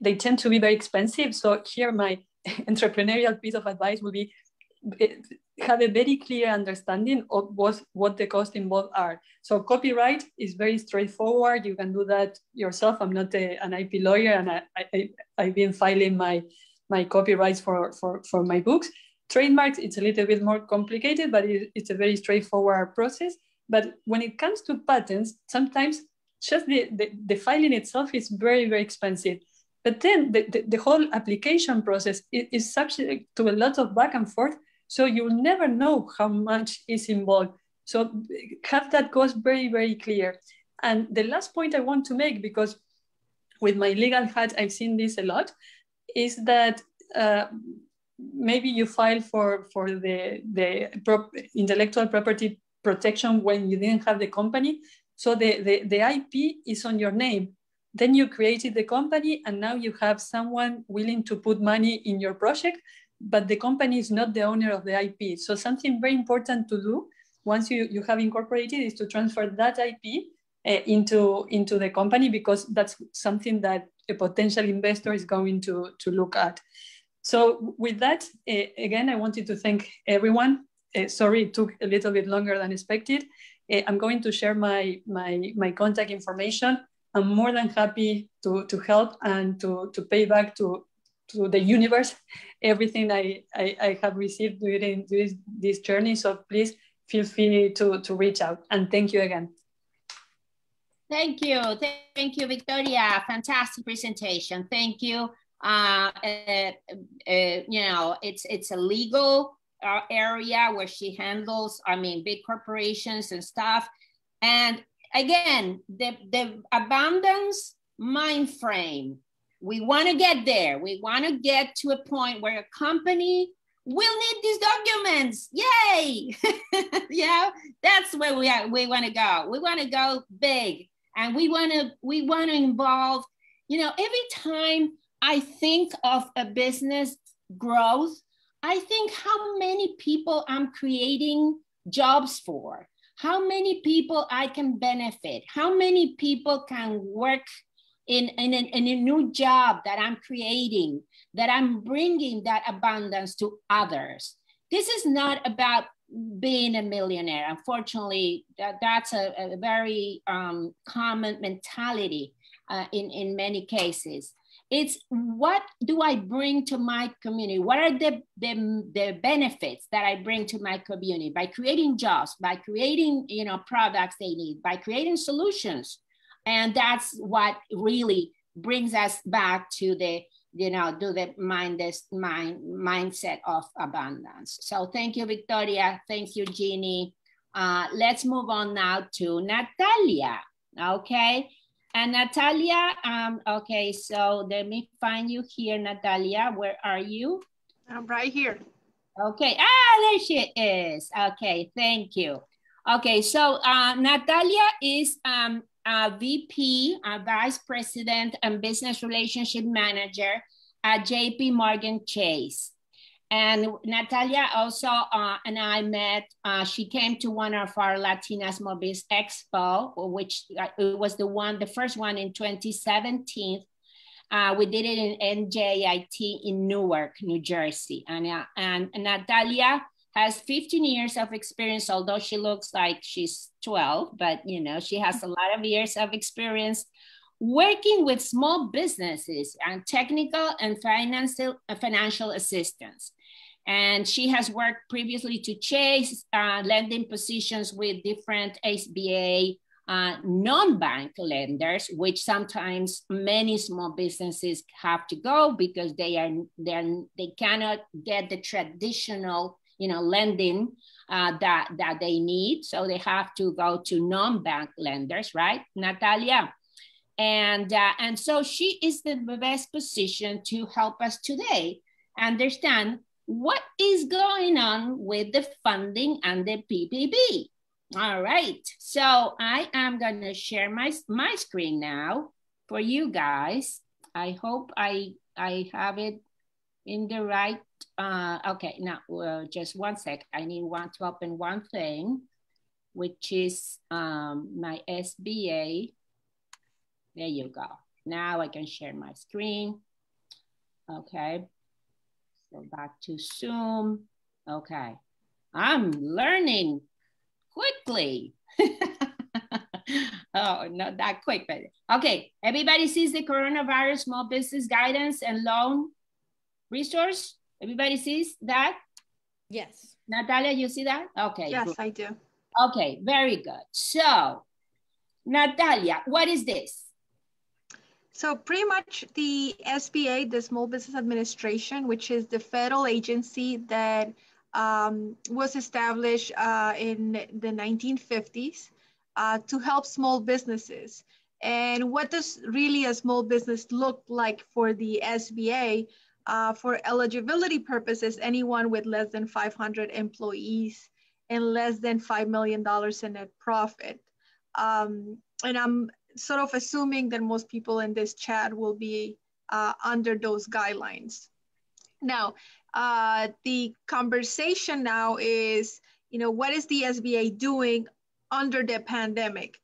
they tend to be very expensive. So here my entrepreneurial piece of advice would be have a very clear understanding of what the costs involved are. So copyright is very straightforward. You can do that yourself. I'm not an IP lawyer, and I've been filing my copyrights for my books. Trademarks, it's a little bit more complicated, but it's a very straightforward process. But when it comes to patents, sometimes just the filing itself is very, very expensive. But then the whole application process is subject to a lot of back and forth. So you'll never know how much is involved. So have that cost very, very clear. And the last point I want to make, because with my legal hat, I've seen this a lot, is that maybe you file for the intellectual property protection when you didn't have the company. So the IP is on your name. Then you created the company, and now you have someone willing to put money in your project, but the company is not the owner of the IP. So something very important to do once you have incorporated is to transfer that IP into the company, because that's something that a potential investor is going to look at. So with that, again, I wanted to thank everyone. Sorry, it took a little bit longer than expected. I'm going to share my contact information. I'm more than happy to help and to pay back to the universe everything I have received during this journey. So please feel free to reach out. And thank you again. Thank you. Thank you, Victoria. Fantastic presentation. Thank you. It's a legal area where she handles, big corporations and stuff. And again, the abundance mind frame, we want to get there. We want to get to a point where a company will need these documents. Yay! Yeah, that's where we want to go. We want to go big, and we want to involve. Every time I think of a business growth, I think how many people I'm creating jobs for, how many people I can benefit, how many people can work in a new job that I'm creating, that I'm bringing that abundance to others. This is not about being a millionaire. Unfortunately, that's a very common mentality in many cases. It's what do I bring to my community? What are the benefits that I bring to my community by creating jobs, by creating products they need, by creating solutions? And that's what really brings us back to the mindset of abundance. So thank you, Victoria. Thank you, Jeannie. Let's move on now to Natalia. Okay. And Natalia, okay, so let me find you here, Natalia. Where are you? I'm right here. Okay, there she is. Okay, thank you. Okay, so Natalia is a VP, a Vice President and Business Relationship Manager at JP Morgan Chase. And Natalia also and I met, she came to one of our Latinas Small Biz Expo, which it was the first one in 2017. We did it in NJIT in Newark, New Jersey. And Natalia has 15 years of experience, although she looks like she's 12, but you know, she has a lot of years of experience working with small businesses and technical and financial assistance. And she has worked previously to Chase, lending positions with different SBA non-bank lenders, which sometimes many small businesses have to go because they cannot get the traditional, you know, lending that they need. So they have to go to non-bank lenders, right, Natalia? And so she is the best position to help us today understand what is going on with the funding and the PPP. All right, so I am gonna share my screen now for you guys. I hope I have it in the right, okay, now just one sec. I need to open one thing, which is my SBA. There you go. Now I can share my screen. Okay, so back to Zoom. Okay, I'm learning quickly. Oh, not that quick, but okay. Everybody sees the coronavirus small business guidance and loan resource? Everybody sees that? Yes. Natalia, you see that? Okay. Yes, good. I do. Okay, very good. So, Natalia, what is this? So pretty much the SBA, the Small Business Administration, which is the federal agency that was established in the 1950s to help small businesses. And what does really a small business look like for the SBA? For eligibility purposes, anyone with less than 500 employees and less than $5 million in net profit. And I'm sort of assuming that most people in this chat will be under those guidelines. Now, the conversation now is, you know, what is the SBA doing under the pandemic?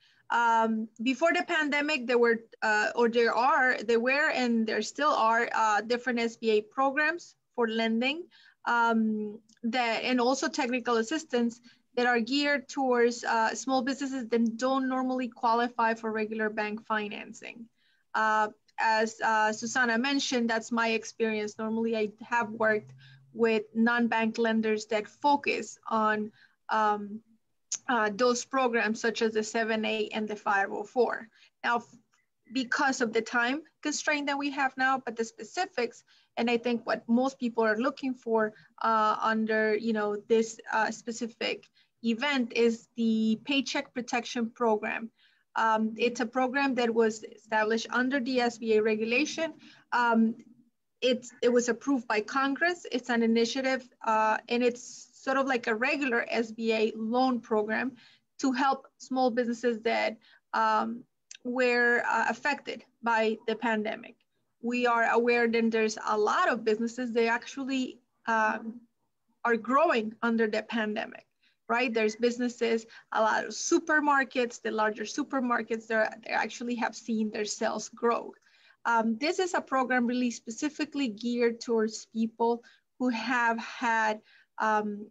Before the pandemic, there were, and there still are different SBA programs for lending and also technical assistance that are geared towards small businesses that don't normally qualify for regular bank financing. As Susana mentioned, that's my experience. Normally, I have worked with non-bank lenders that focus on those programs such as the 7A and the 504. Now, because of the time constraint that we have now, but the specifics, and I think what most people are looking for under, you know, this specific event is the Paycheck Protection Program. It's a program that was established under the SBA regulation. It was approved by Congress. It's an initiative, and it's sort of like a regular SBA loan program to help small businesses that were affected by the pandemic. We are aware that there's a lot of businesses that actually are growing under the pandemic, right? There's businesses, a lot of supermarkets, the larger supermarkets, they actually have seen their sales grow. This is a program really specifically geared towards people who have had an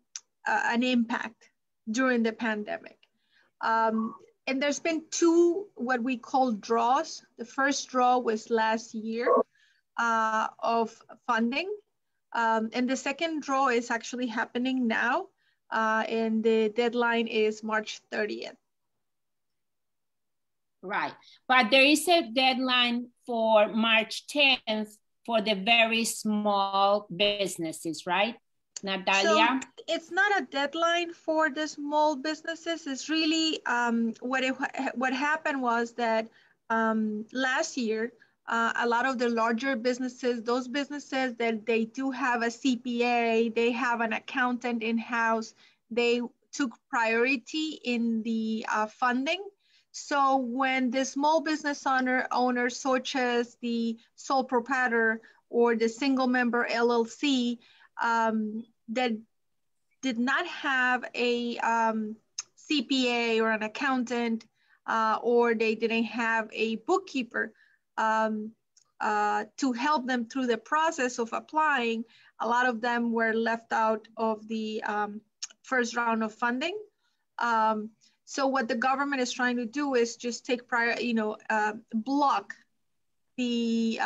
impact during the pandemic. And there's been two, what we call draws. The first draw was last year of funding. And the second draw is actually happening now. And the deadline is March 30th. Right, but there is a deadline for March 10th for the very small businesses, right, Natalia? So it's not a deadline for the small businesses. It's really what happened was that last year, a lot of the larger businesses, those businesses that they do have a CPA, they have an accountant in-house, they took priority in the funding. So when the small business owners such as the sole proprietor or the single member LLC, that did not have a CPA or an accountant, or they didn't have a bookkeeper to help them through the process of applying. A lot of them were left out of the first round of funding. So what the government is trying to do is just take block the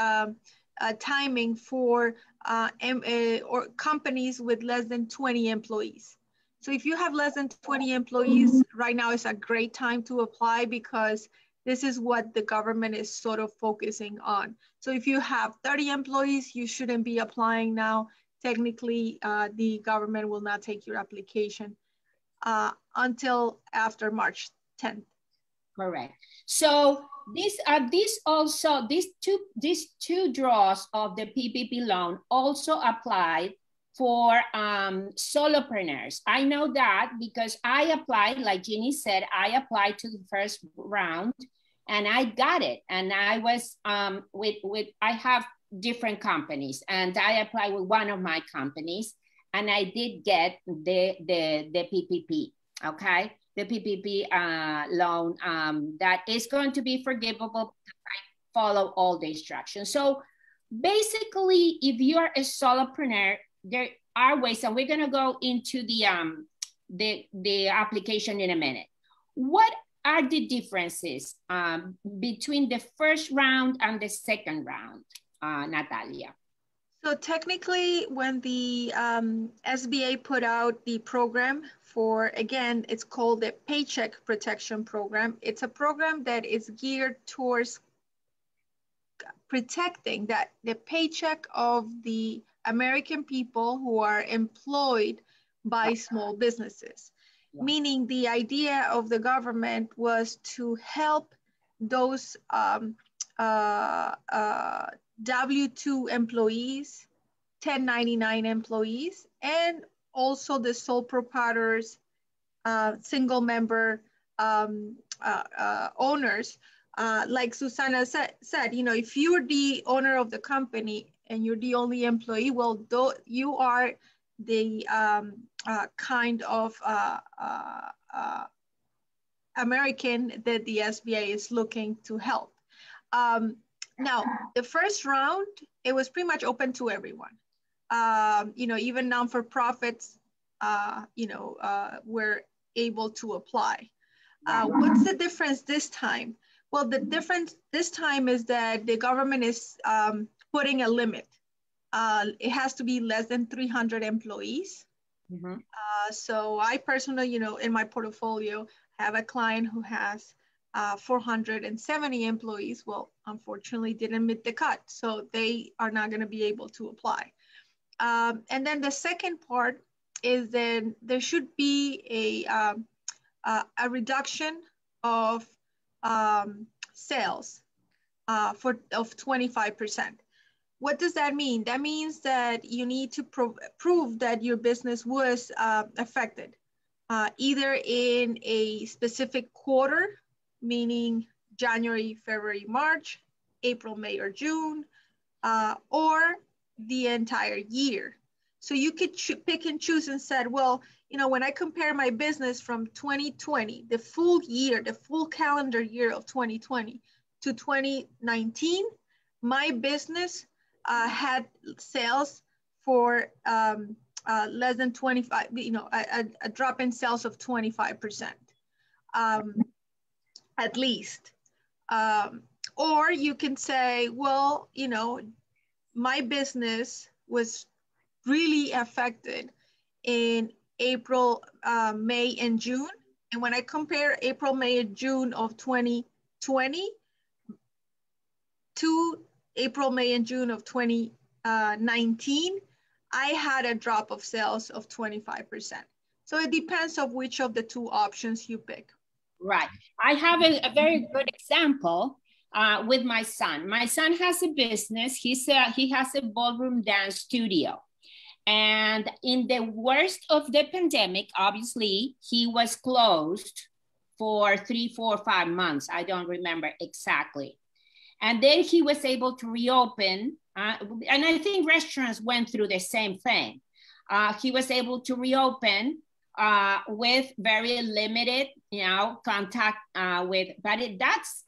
timing for or companies with less than 20 employees. So if you have less than 20 employees, right now is a great time to apply, because this is what the government is sort of focusing on. So if you have 30 employees, you shouldn't be applying now. Technically, the government will not take your application until after March 10th. Correct. So these two draws of the PPP loan also apply for solopreneurs. I know that because I applied, like Jeannie said, I applied to the first round and I got it. And I was I have different companies and I applied with one of my companies and I did get the PPP, okay? The PPP loan that is going to be forgivable if I follow all the instructions. So basically, if you are a solopreneur, there are ways, and we're gonna go into the application in a minute. What are the differences between the first round and the second round, Natalia? So technically, when the SBA put out the program for, again, it's called the Paycheck Protection Program. It's a program that is geared towards protecting that the paycheck of the American people who are employed by small businesses. Yeah. Meaning the idea of the government was to help those W-2 employees, 1099 employees, and also the sole proprietors, single member owners. Like Susana said, if you're the owner of the company and you're the only employee, well, you are the kind of American that the SBA is looking to help. Now, the first round, it was pretty much open to everyone. Even non-for-profits, were able to apply. What's the difference this time? Well, the difference this time is that the government is putting a limit. It has to be less than 300 employees. Mm-hmm. So I personally, in my portfolio, have a client who has 470 employees. Well, unfortunately didn't meet the cut. So they are not gonna be able to apply. And then the second part is that there should be a reduction of sales of 25%. What does that mean? That means that you need to prove that your business was affected, either in a specific quarter, meaning January, February, March, April, May, or June, or the entire year. So you could pick and choose and said, well, when I compare my business from 2020, the full year, the full calendar year of 2020 to 2019, my business had sales for less than 25, a drop in sales of 25%, at least. Or you can say, well, my business was really affected in April, May, and June. And when I compare April, May, and June of 2020 to April, May, and June of 2019, I had a drop of sales of 25%. So it depends on which of the two options you pick. Right. I have a very good example with my son. My son has a business. He has a ballroom dance studio. And in the worst of the pandemic, obviously, he was closed for 3, 4, 5 months. I don't remember exactly. And then he was able to reopen. And I think restaurants went through the same thing. he was able to reopen with very limited, contact with, but that's,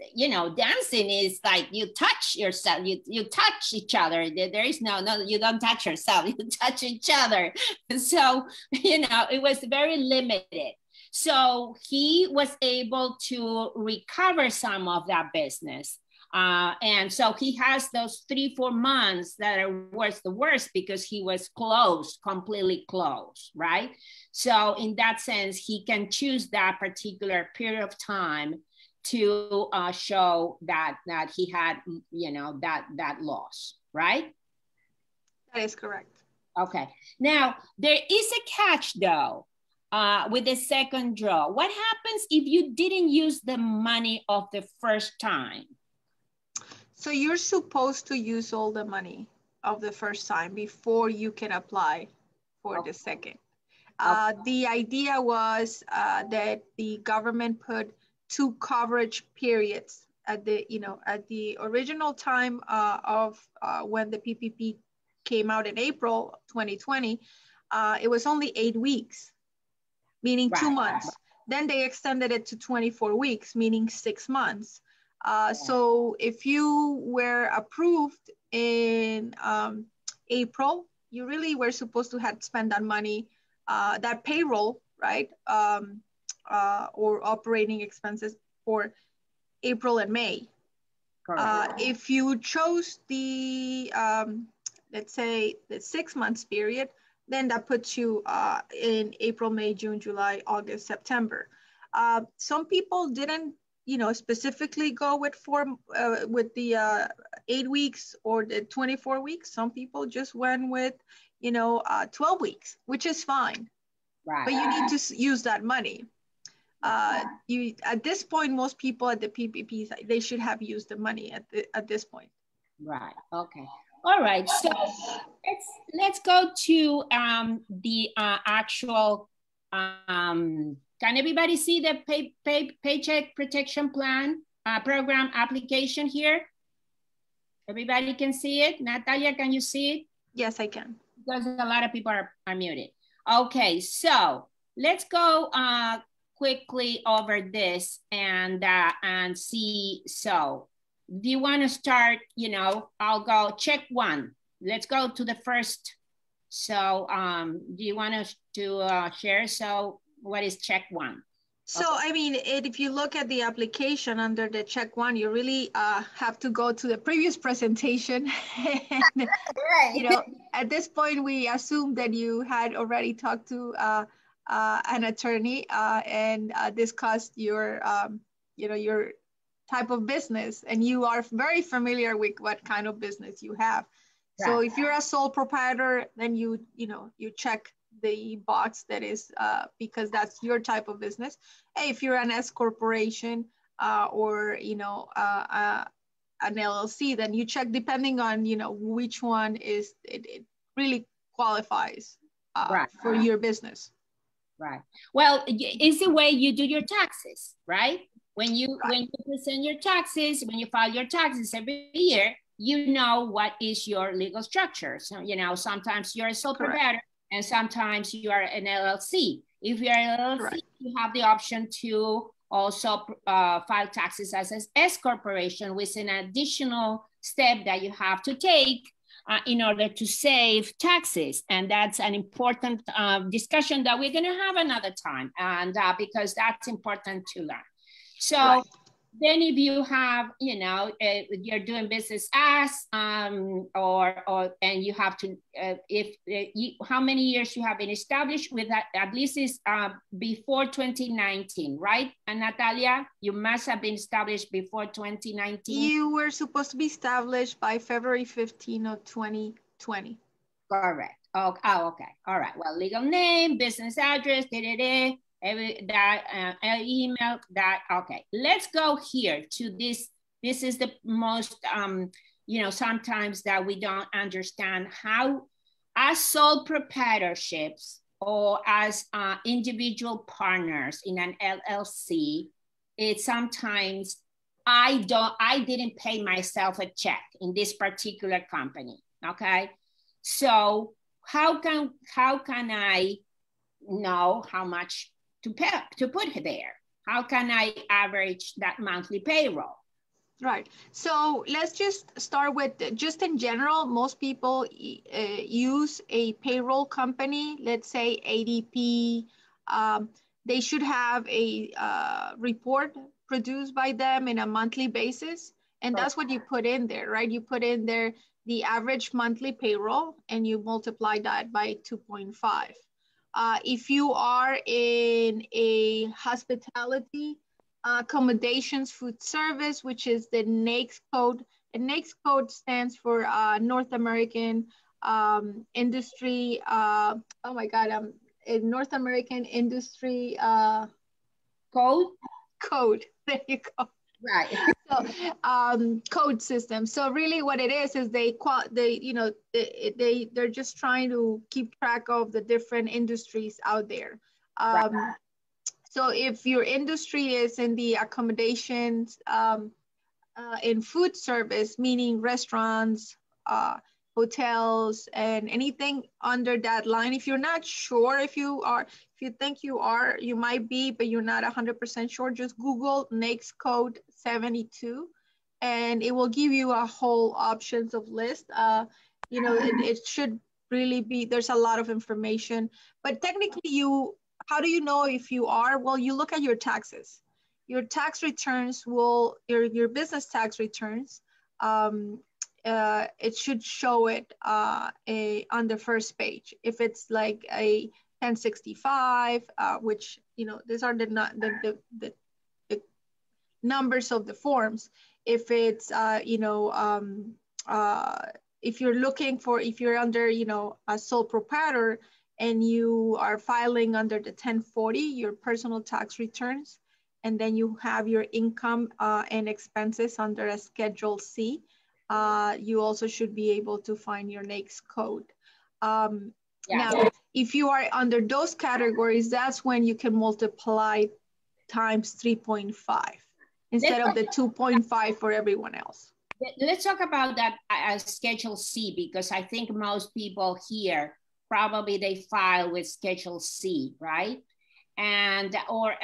dancing is like you touch yourself, you touch each other. There is no, you don't touch yourself, you touch each other. So, it was very limited. So he was able to recover some of that business. And so he has those 3-4 months that are the worst because he was closed, completely closed, right? So in that sense, he can choose that particular period of time to show that he had, that loss, right? That is correct. Okay. Now, there is a catch though. With the second draw, what happens if you didn't use the money of the first time? So you're supposed to use all the money of the first time before you can apply for the second. The idea was that the government put 2 coverage periods at the original time of when the PPP came out in April 2020. It was only 8 weeks, meaning 2 months. Then they extended it to 24 weeks, meaning 6 months. So if you were approved in April, you really were supposed to have spent that money, that payroll, right? Or operating expenses for April and May. If you chose the, let's say the 6 months period, then that puts you in April, May, June, July, August, September. Some people didn't, specifically go with the 8 weeks or the 24 weeks. Some people just went with, 12 weeks, which is fine. Right. But you need to use that money. At this point, most people at the PPP, they should have used the money at this point. Right. Okay. All right. So let's go to the actual. Can everybody see the Paycheck Protection Plan program application here? Everybody can see it. Natalia, can you see it? Yes, I can. Because a lot of people are muted. Okay, so let's go quickly over this and see. So do you want to start, I'll go check 1. Let's go to the first. So do you want us to share? So what is check 1? So, I mean, if you look at the application under the check 1, you really have to go to the previous presentation. And, at this point, we assume that you had already talked to an attorney and discussed your, your type of business, and you are very familiar with what kind of business you have. Right. So if you're a sole proprietor, then you check the box that is because that's your type of business. Hey, if you're an S corporation or an LLC, then you check depending on which one is it really qualifies for your business. Right. Well, it's the way you do your taxes, right? When you present your taxes, when you file your taxes every year, you know what is your legal structure. So sometimes you're a sole proprietor. And sometimes you are an LLC. If you're an LLC, you have the option to also file taxes as an S corporation, with an additional step that you have to take in order to save taxes. And that's an important discussion that we're gonna have another time, and because that's important to learn. So then if you have, you're doing business as, and you have to, how many years you have been established with that, at least is before 2019, right? And Natalia, you must have been established before 2019. You were supposed to be established by February 15 of 2020. Correct. Oh, okay. All right. Well, legal name, business address, email, okay. Let's go here to this. This is the most, sometimes that we don't understand how, as sole proprietorships or as individual partners in an LLC, it's sometimes I didn't pay myself a check in this particular company, okay? So how can I know how much to put there? How can I average that monthly payroll? Right. So let's just start with just in general, most people use a payroll company, let's say ADP. They should have a report produced by them in a monthly basis. And that's what you put in there, right? You put in there the average monthly payroll and you multiply that by 2.5. If you are in a hospitality, accommodations food service, which is the NAICS code. And NAICS code stands for North American Industry. Oh my God, North American Industry Code. There you go. Right. So code system. So really, what it is they're just trying to keep track of the different industries out there. Right. So if your industry is in the accommodations, in food service, meaning restaurants, hotels, and anything under that line, if you're not sure if you think you are, you might be, but you're not 100% sure, just Google NAICS code 72, and it will give you a whole options of list. It should really be, there's a lot of information, but technically how do you know if you are? Well, you look at your taxes. Your tax returns your business tax returns, it should show it on the first page. If it's like a 1065, which, these are the numbers of the forms. If it's, if you're under, a sole proprietor, and you are filing under the 1040, your personal tax returns, and then you have your income and expenses under a Schedule C, you also should be able to find your NAICS code. Now, if you are under those categories, that's when you can multiply times 3.5 instead of the 2.5 for everyone else. Let's talk about that Schedule C, because I think most people here, probably they file with Schedule C, right? And or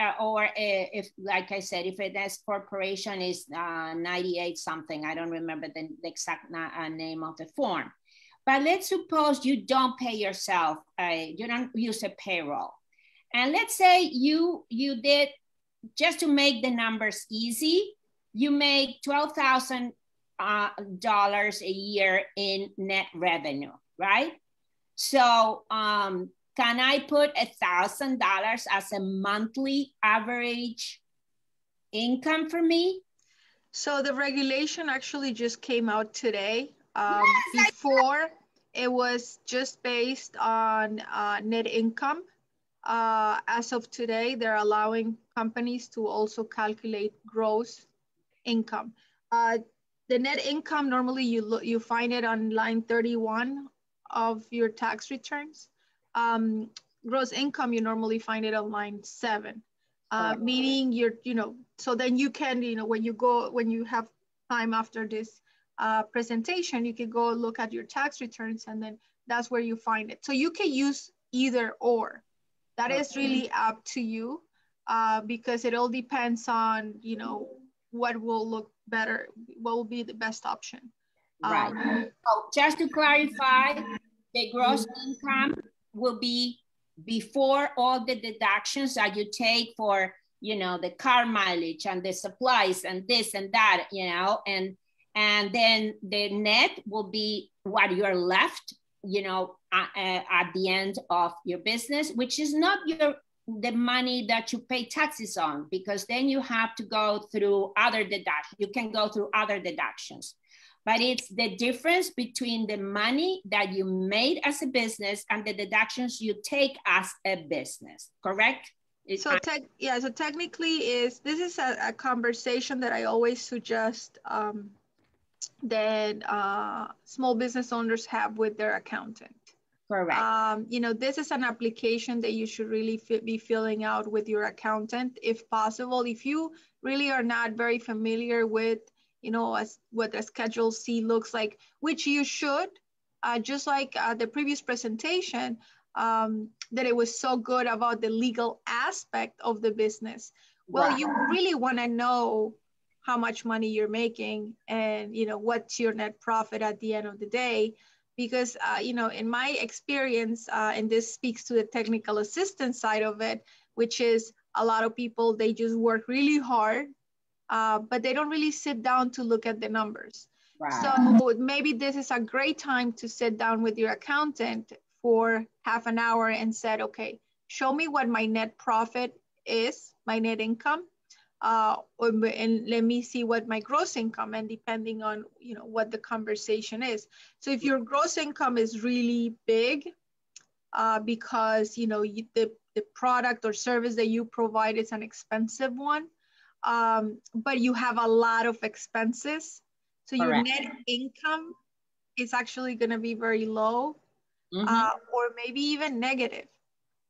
if, like I said, if an S corporation is 98 something, I don't remember the exact name of the form. But let's suppose you don't pay yourself, you don't use a payroll. And let's say you did, just to make the numbers easy, you make $12,000 a year in net revenue, right? So can I put $1,000 as a monthly average income for me? So the regulation actually just came out today. Before, it was just based on net income. As of today, they're allowing companies to also calculate gross income. The net income, normally you find it on line 31 of your tax returns. Gross income, you normally find it on line 7, meaning so then you can, when you have time after this presentation, you can go look at your tax returns, and then that's where you find it. So you can use either or. That is really up to you, because it all depends on, what will look better, what will be the best option. Right. So just to clarify, the gross income will be before all the deductions that you take for, the car mileage and the supplies and this and that, and then the net will be what you're left, at the end of your business, which is not the money that you pay taxes on, because then you have to go through other deductions. You can go through other deductions. But it's the difference between the money that you made as a business and the deductions you take as a business, correct? So technically this is a conversation that I always suggest that small business owners have with their accountant. Correct. This is an application that you should really be filling out with your accountant, if possible. If you really are not very familiar with, what a Schedule C looks like, which you should, just like the previous presentation, that it was so good about the legal aspect of the business. Well, Right. you really want to know how much money you're making and, you know, what's your net profit at the end of the day. Because, you know, in my experience, and this speaks to the technical assistance side of it, which is a lot of people, they just work really hard, but they don't really sit down to look at the numbers. Right. So maybe this is a great time to sit down with your accountant for half an hour and said, okay, show me what my net profit is, my net income, and let me see what my gross income, and depending on, you know, what the conversation is. So if your gross income is really big, because, you know, the product or service that you provide is an expensive one, but you have a lot of expenses, so your Correct. net income is actually going to be very low, or maybe even negative.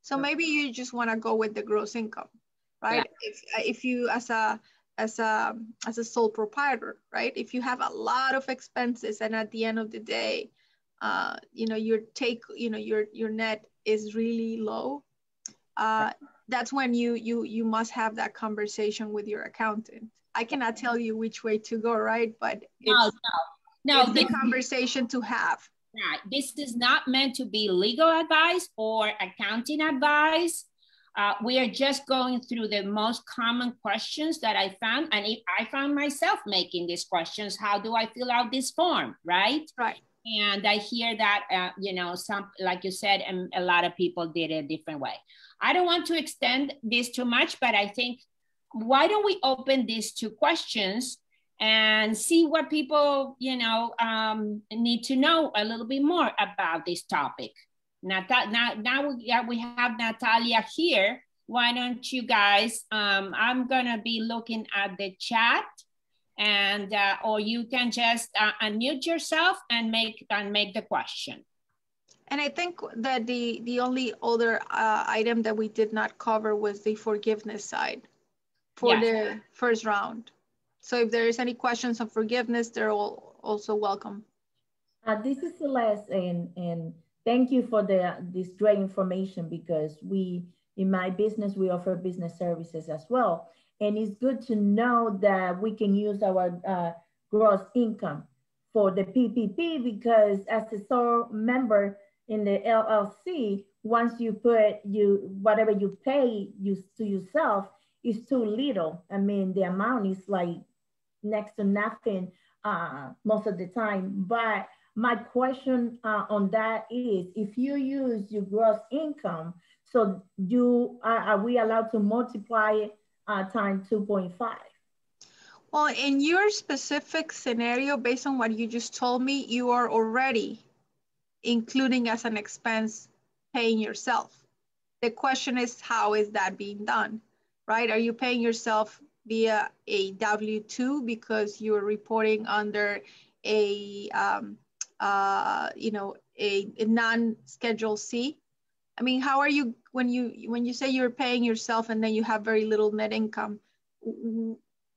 So maybe you just want to go with the gross income, right? Yeah. If you as a sole proprietor, right? If you have a lot of expenses and at the end of the day, you know, your net is really low, that's when you must have that conversation with your accountant. I cannot tell you which way to go, right? But it's the conversation to have. Right. This is not meant to be legal advice or accounting advice. We are just going through the most common questions that I found. And if I found myself making these questions, how do I fill out this form, right? Right. And I hear that, you know, some, like you said, a lot of people did it a different way. I don't want to extend this too much, but I think, why don't we open these two questions and see what people, you know, need to know a little bit more about this topic. Now we have Natalia here. Why don't you guys, I'm gonna be looking at the chat, and or you can just unmute yourself and make the question. And I think that the only other item that we did not cover was the forgiveness side for the first round. So if there is any questions on forgiveness, they're all also welcome. This is Celeste, and thank you for this great information, because in my business, we offer business services as well. And it's good to know that we can use our gross income for the PPP, because as a sole member in the LLC, once you put whatever you pay to yourself is too little. I mean, the amount is like next to nothing most of the time. But my question on that is, if you use your gross income, so are we allowed to multiply it times 2.5? Well, in your specific scenario, based on what you just told me, you are already including as an expense paying yourself. The question is, how is that being done, right? Are you paying yourself via a W-2 because you're reporting under a non-Schedule C? I mean, how are you, when you say you're paying yourself and then you have very little net income,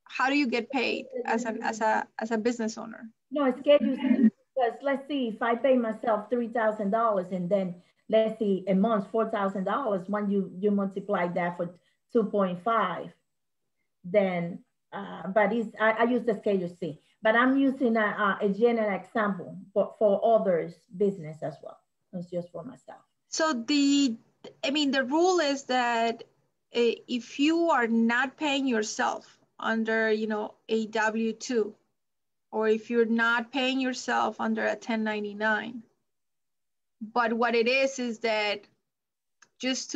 how do you get paid as a business owner? No, it's Schedule C, because let's see, if I pay myself $3,000 and then let's see a month $4,000, when you multiply that for 2.5, then but I use the Schedule C, but I'm using a general example for others' business as well. It's just for myself. So the rule is that if you are not paying yourself under, a W-2, or if you're not paying yourself under a 1099, but what it is that just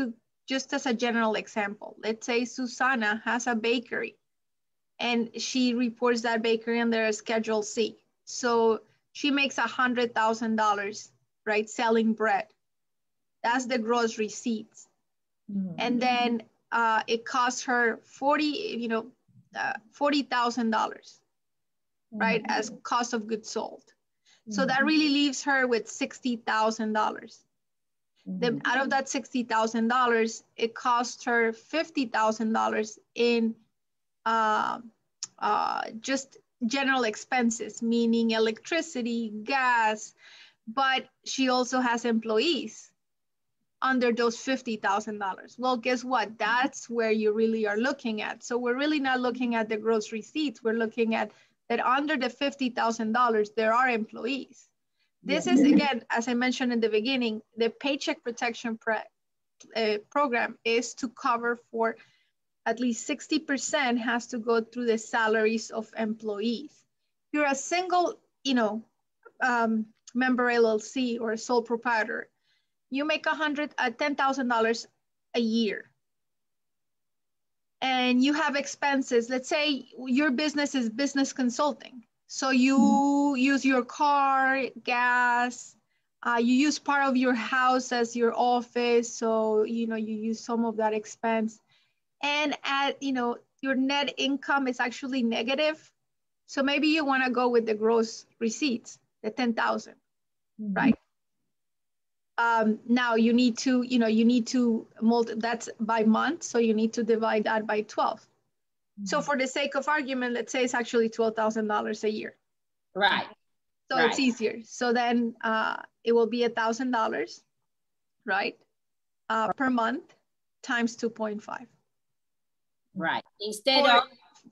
as a general example, let's say Susana has a bakery and she reports that bakery under a Schedule C. So she makes $100,000, right, selling bread. That's the gross receipts. Mm-hmm. And then it costs her $40,000, right, mm-hmm. as cost of goods sold. Mm-hmm. So that really leaves her with $60,000. Mm-hmm. Out of that $60,000, it cost her $50,000 in just general expenses, meaning electricity, gas, but she also has employees under those $50,000. Well, guess what? That's where you really are looking at. So we're really not looking at the gross receipts. We're looking at that under the $50,000, there are employees. This is, again, as I mentioned in the beginning, the Paycheck Protection Program is to cover for at least 60% has to go through the salaries of employees. If you're a single, member LLC or a sole proprietor, you make $10,000 a year. And you have expenses. Let's say your business is business consulting. So you use your car, gas, you use part of your house as your office. So, you use some of that expense. And your net income is actually negative. So maybe you want to go with the gross receipts, the 10,000, right? Now you need to that's by month. So you need to divide that by 12. So for the sake of argument, let's say it's actually $12,000 a year. Right. So it's easier. So then it will be $1,000, right? Per month times 2.5. Right. Instead of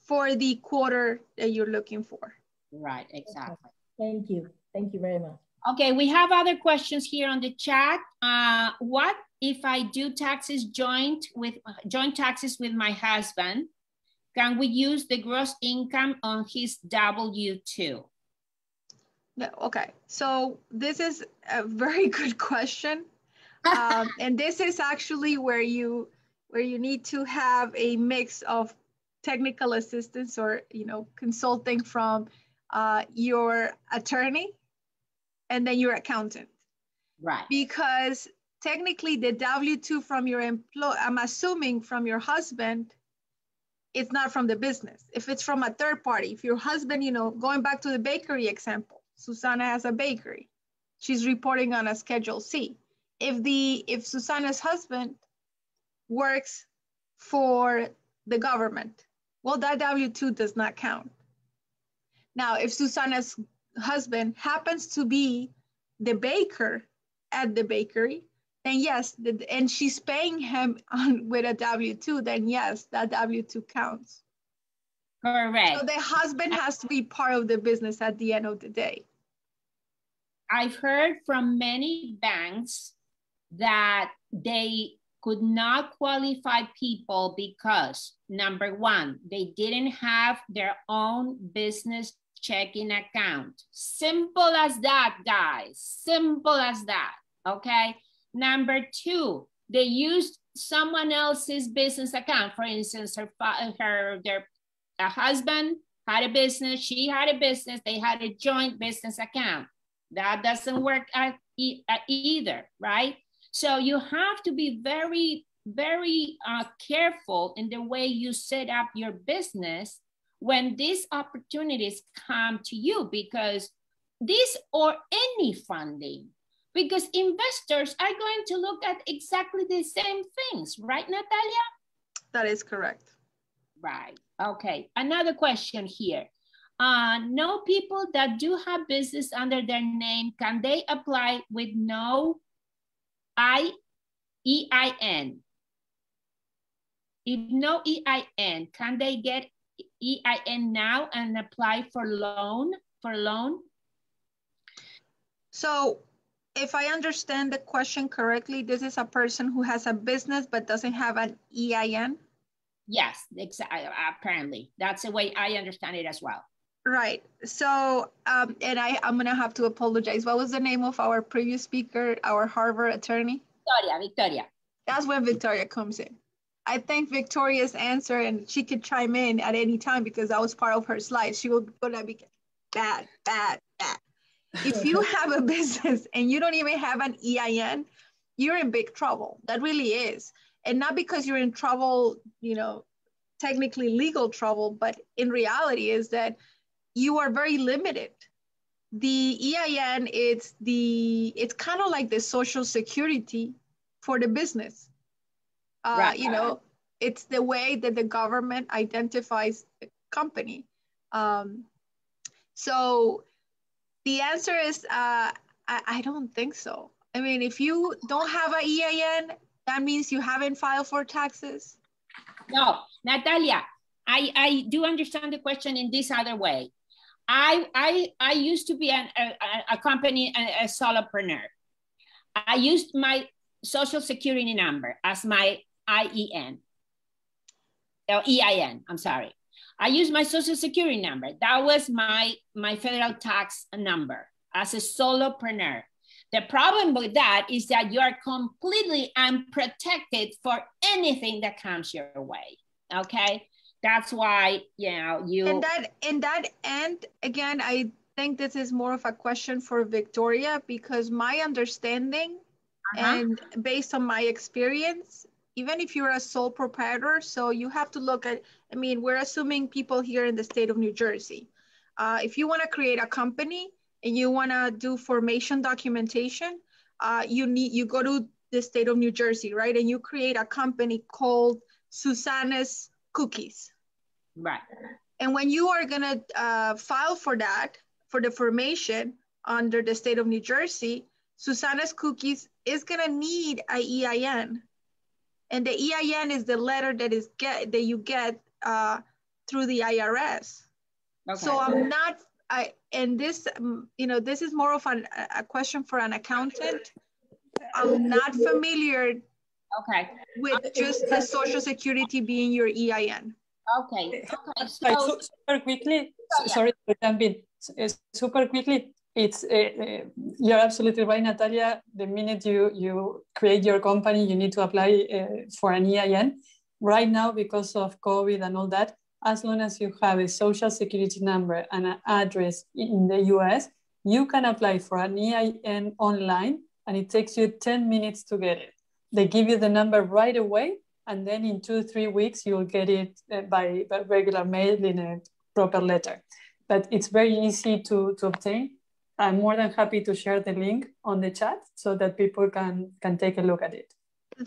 for the quarter that you're looking for. Right, exactly. Thank you. Thank you very much. Okay, we have other questions here on the chat. What if I do joint taxes with my husband? Can we use the gross income on his W-2? No, okay, so this is a very good question. And this is actually where you need to have a mix of technical assistance or consulting from your attorney and then your accountant. Right. Because technically the W-2 from your I'm assuming from your husband, it's not from the business. If it's from a third party, if your husband, going back to the bakery example, Susana has a bakery. She's reporting on a Schedule C. If Susana's husband works for the government, well, that W-2 does not count. Now, if Susana's husband happens to be the baker at the bakery, then yes, and she's paying him with a W-2, then yes, that W-2 counts. Correct. So the husband has to be part of the business at the end of the day. I've heard from many banks that they could not qualify people because, number one, they didn't have their own business checking account. Simple as that, guys. Simple as that, okay? Number two, they used someone else's business account. For instance, their husband had a business, she had a business, they had a joint business account. That doesn't work either, right? So you have to be very, very careful in the way you set up your business when these opportunities come to you, because this or any funding, because investors are going to look at exactly the same things, right, Natalia? That is correct. Right, okay. Another question here. No people that do have business under their name, can they apply with no EIN? If no EIN, can they get EIN now and apply for loan? So if I understand the question correctly, this is a person who has a business but doesn't have an EIN? Yes, exactly. Apparently. That's the way I understand it as well. Right. So, and I'm going to have to apologize. What was the name of our previous speaker, our Harvard attorney? Victoria. That's when Victoria comes in. I think Victoria's answer, and she could chime in at any time because that was part of her slides. She will go to be bad. If you have a business and you don't even have an EIN, you're in big trouble. That really is. And not because you're in trouble, technically legal trouble, but in reality is that you are very limited. The EIN, it's kind of like the social security for the business. Right. It's the way that the government identifies the company. So the answer is, I I don't think so. I mean, if you don't have an EIN, that means you haven't filed for taxes. No, Natalia, I do understand the question in this other way. I used to be a company, a solopreneur. I used my social security number as my EIN, I'm sorry. I used my social security number. That was my federal tax number as a solopreneur. The problem with that is that you are completely unprotected for anything that comes your way, okay? That's why, you know, In that end, again, I think this is more of a question for Victoria, because my understanding and based on my experience, even if you're a sole proprietor, so you have to look at, I mean, we're assuming people here in the state of New Jersey. If you want to create a company and you want to do formation documentation, you go to the state of New Jersey, right? And you create a company called Susanna's Cookies. Right. And when you are going to file for that, for the formation under the state of New Jersey, Susanna's Cookies is going to need an EIN. And the EIN is the letter that you get through the IRS. Okay. So I'm not, and this, you know, this is more of a question for an accountant. I'm not familiar with just the Social Security being your EIN. Okay. So super quickly, sorry to jump in. Super quickly, it's you're absolutely right, Natalia. The minute you create your company, you need to apply for an EIN. Right now, because of COVID and all that, as long as you have a social security number and an address in the US, you can apply for an EIN online, and it takes you 10 minutes to get it. They give you the number right away, and then in 2-3 weeks, you'll get it by regular mail in a proper letter. But it's very easy to obtain. I'm more than happy to share the link on the chat so that people can take a look at it.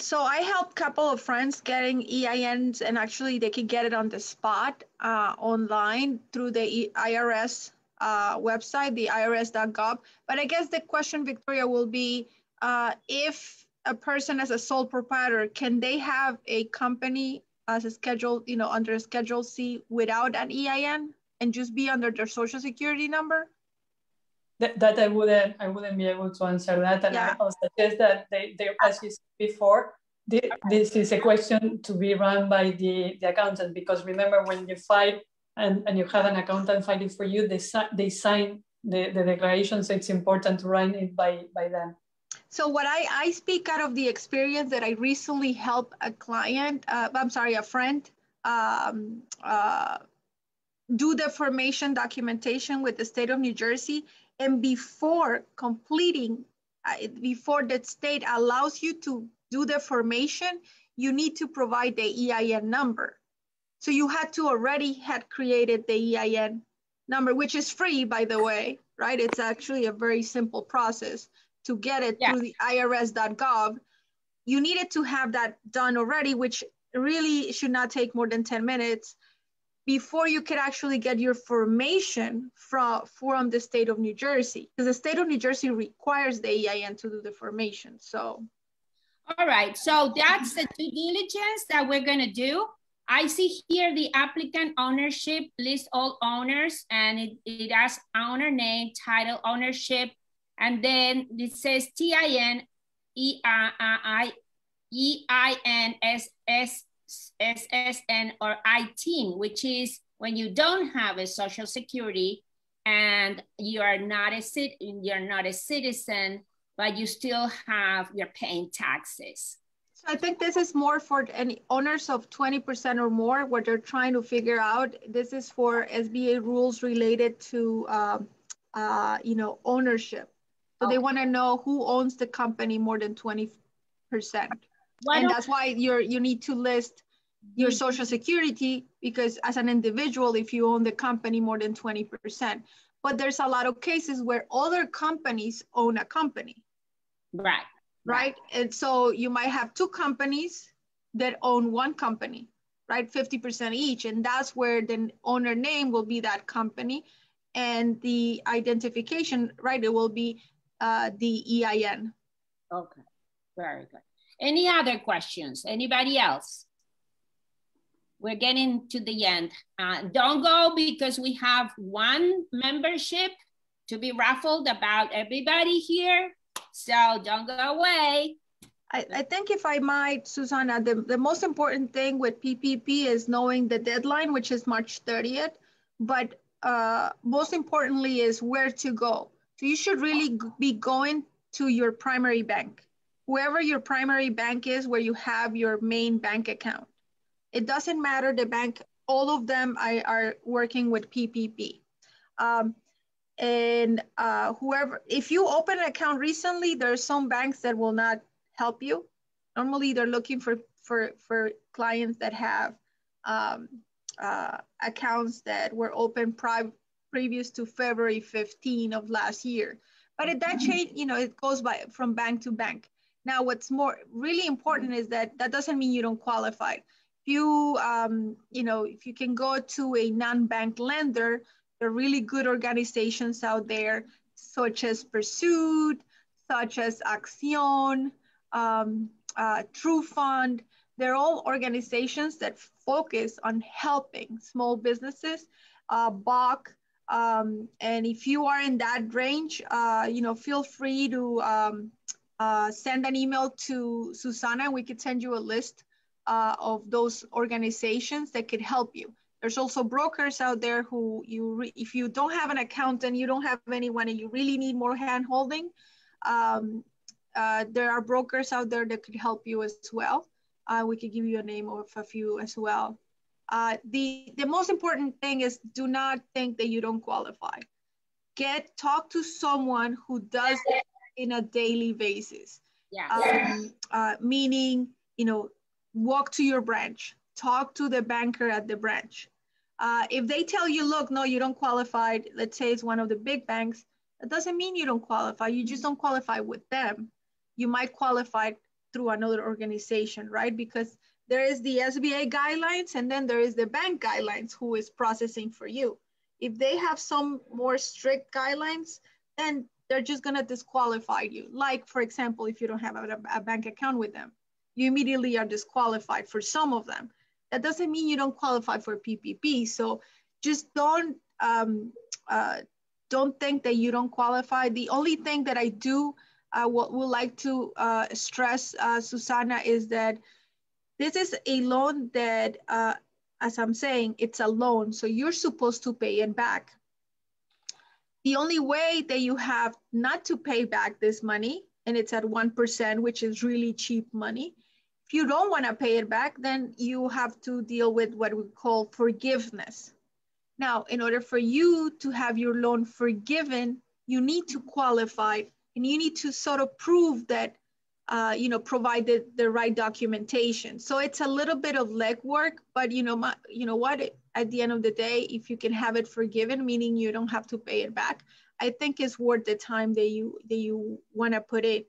So I helped a couple of friends getting EINs, and actually they can get it on the spot online through the IRS website, the irs.gov. But I guess the question, Victoria, will be if a person as a sole proprietor, can they have a company as a schedule, you know, under a Schedule C without an EIN and just be under their social security number? That I wouldn't be able to answer that, and I also suggest that they as you said before, this is a question to be run by the accountant, because remember, when you file and you have an accountant filing for you, they sign the declaration, so it's important to run it by them. So what I speak out of the experience that I recently helped a client, a friend, do the formation documentation with the state of New Jersey. And before completing, before the state allows you to do the formation, you need to provide the EIN number. So you had to already had created the EIN number, which is free, by the way, right? It's actually a very simple process to get it through the irs.gov. You needed to have that done already, which really should not take more than 10 minutes before you could actually get your formation from the state of New Jersey, because the state of New Jersey requires the EIN to do the formation. So, all right, so that's the due diligence that we're gonna do. I see here the applicant ownership, list all owners, and it has owner name, title, ownership, and then it says TIN, EIN, SSN, or ITIN, which is when you don't have a social security and you're not a citizen, but you still you're paying taxes. So I think this is more for any owners of 20% or more, what they're trying to figure out. This is for SBA rules related to ownership. So they want to know who owns the company more than 20%. And that's why you need to list your social security, because as an individual, if you own the company more than 20%, but there's a lot of cases where other companies own a company. Right. And so you might have two companies that own one company, right? 50% each. And that's where the owner name will be that company. And the identification, right, it will be the EIN. Okay, very good. Any other questions? Anybody else? We're getting to the end. Don't go because we have one membership to be raffled about everybody here. So don't go away. I think if I might, Susanna, the most important thing with PPP is knowing the deadline, which is March 30th. But most importantly is where to go. So you should really be going to your primary bank, whoever your primary bank is, where you have your main bank account. It doesn't matter the bank, all of them are working with PPP. Whoever, if you open an account recently, there are some banks that will not help you. Normally they're looking for clients that have accounts that were open previous to February 15 of last year. But at that change, you know, it goes by from bank to bank. Now, what's really important is that doesn't mean you don't qualify. If you, if you can go to a non-bank lender, there are really good organizations out there, such as Pursuit, such as Acción, True Fund. They're all organizations that focus on helping small businesses, BOC. And if you are in that range, feel free to send an email to Susana, and we could send you a list of those organizations that could help you. There's also brokers out there who if you don't have an accountant, you don't have anyone, and you really need more hand-holding, there are brokers out there that could help you as well. We could give you a name of a few as well. The most important thing is do not think that you don't qualify. Talk to someone who does it in a daily basis. Yeah. Meaning, walk to your branch, talk to the banker at the branch. If they tell you, look, no, you don't qualify, let's say it's one of the big banks, that doesn't mean you don't qualify. You just don't qualify with them. You might qualify through another organization, right? Because there is the SBA guidelines, and then there is the bank guidelines who is processing for you. If they have some more strict guidelines, then they're just gonna disqualify you. Like, for example, if you don't have a bank account with them, you immediately are disqualified for some of them. That doesn't mean you don't qualify for PPP. So just don't think that you don't qualify. The only thing that I would like to stress, Susana, is that this is a loan that, as I'm saying, it's a loan. So you're supposed to pay it back. The only way that you have not to pay back this money, and it's at 1%, which is really cheap money. If you don't want to pay it back, then you have to deal with what we call forgiveness. Now, in order for you to have your loan forgiven, you need to qualify, and you need to sort of prove that, provide the right documentation. So it's a little bit of legwork, but at the end of the day, if you can have it forgiven, meaning you don't have to pay it back, I think it's worth the time that you want to put in.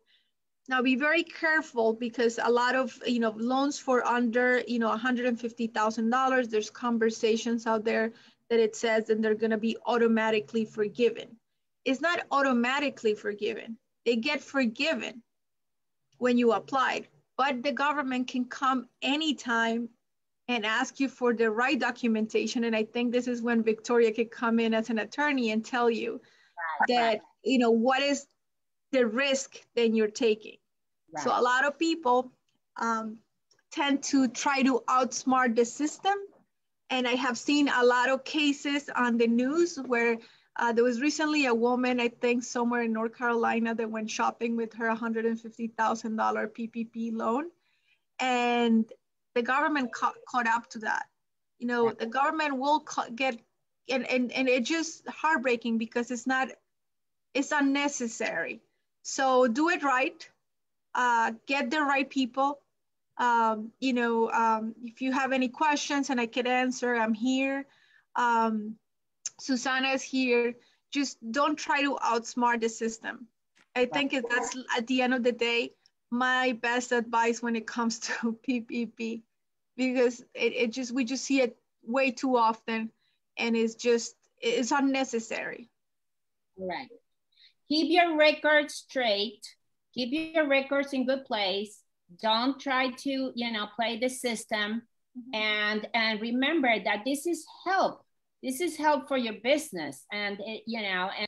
Now, be very careful, because a lot of, loans for under, $150,000, there's conversations out there that it says that they're going to be automatically forgiven. It's not automatically forgiven. They get forgiven when you applied, but the government can come anytime and ask you for the right documentation. And I think this is when Victoria could come in as an attorney and tell you that, what is the risk that you're taking. Right. So a lot of people tend to try to outsmart the system. And I have seen a lot of cases on the news where there was recently a woman, I think somewhere in North Carolina, that went shopping with her $150,000 PPP loan. And the government caught up to that. The government will get, and it's just heartbreaking, because it's unnecessary. So do it right, get the right people. If you have any questions and I can answer, I'm here. Susana is here. Just don't try to outsmart the system. I think that's, at the end of the day, my best advice when it comes to PPP, because we just see it way too often, and it's unnecessary. Right. Keep your records straight. Keep your records in good place. Don't try to, you know, play the system. And remember that this is help. This is help for your business, and you know, and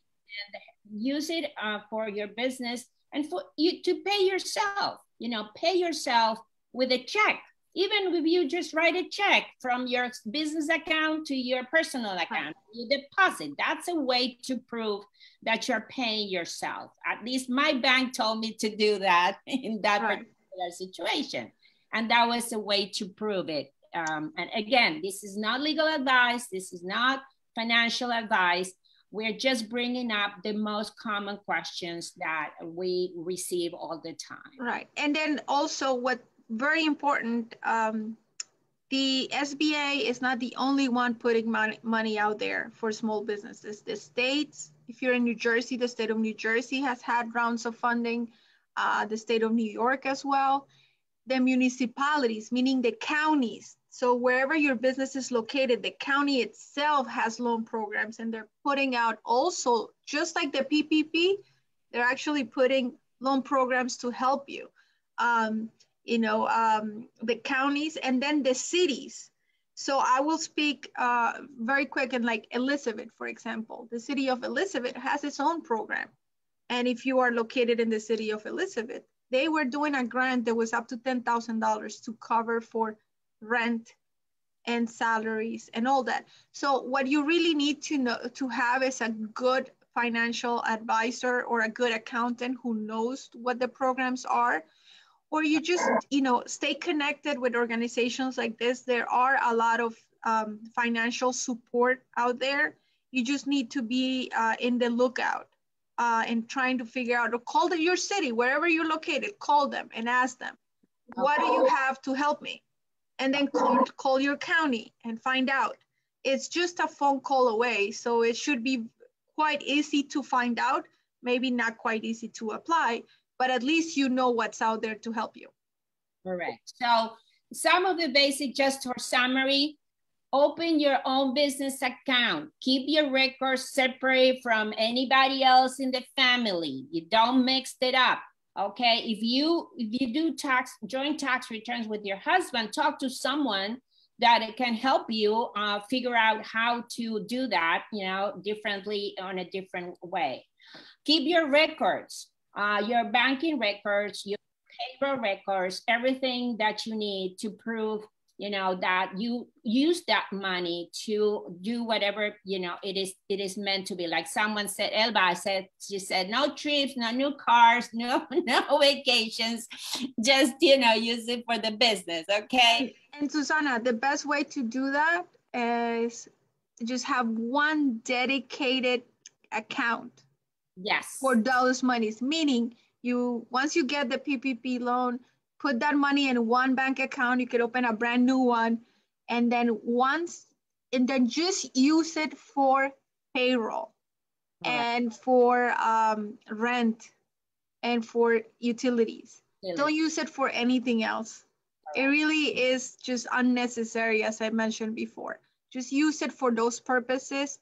use it for your business and for you to pay yourself. You know, pay yourself with a check. Even if you just write a check from your business account to your personal account, you deposit. That's a way to prove that you're paying yourself. At least my bank told me to do that in that particular situation. And that was a way to prove it. And again, this is not legal advice. This is not financial advice. We're just bringing up the most common questions that we receive all the time. Right. And then also what very important, the SBA is not the only one putting money out there for small businesses. The states, if you're in New Jersey, the state of New Jersey has had rounds of funding, the state of New York as well. The municipalities, meaning the counties. So wherever your business is located, the county itself has loan programs, and they're putting out also, just like the PPP, they're actually putting loan programs to help you. You know, the counties and then the cities. So I will speak very quick, and like Elizabeth, for example, the city of Elizabeth has its own program. And if you are located in the city of Elizabeth, they were doing a grant that was up to $10,000 to cover for rent and salaries and all that. So what you really need to know, to have, is a good financial advisor or a good accountant who knows what the programs are. Or you just, you know, stay connected with organizations like this. There are a lot of financial support out there. You just need to be in the lookout and trying to figure out, or call your city, wherever you're located, call them and ask them, what do you have to help me? And then call your county and find out. It's just a phone call away. So it should be quite easy to find out, maybe not quite easy to apply, but at least you know what's out there to help you. Correct. So some of the basic, just for summary: open your own business account. Keep your records separate from anybody else in the family. You don't mix it up, okay? If you do joint tax returns with your husband, talk to someone that it can help you figure out how to do that, you know, differently, on a different way. Keep your records. Your banking records, your payroll records, everything that you need to prove, you know, that you use that money to do whatever, you know, it is meant to be. Like someone said, Elba she said, no trips, no new cars, no vacations, just, you know, use it for the business, okay? And Susana, the best way to do that is to just have one dedicated account. Yes. For those monies, meaning once you get the PPP loan, put that money in one bank account. You could open a brand new one, and then just use it for payroll and for rent and for utilities. Don't use it for anything else. It really is just unnecessary, as I mentioned before. Just use it for those purposes.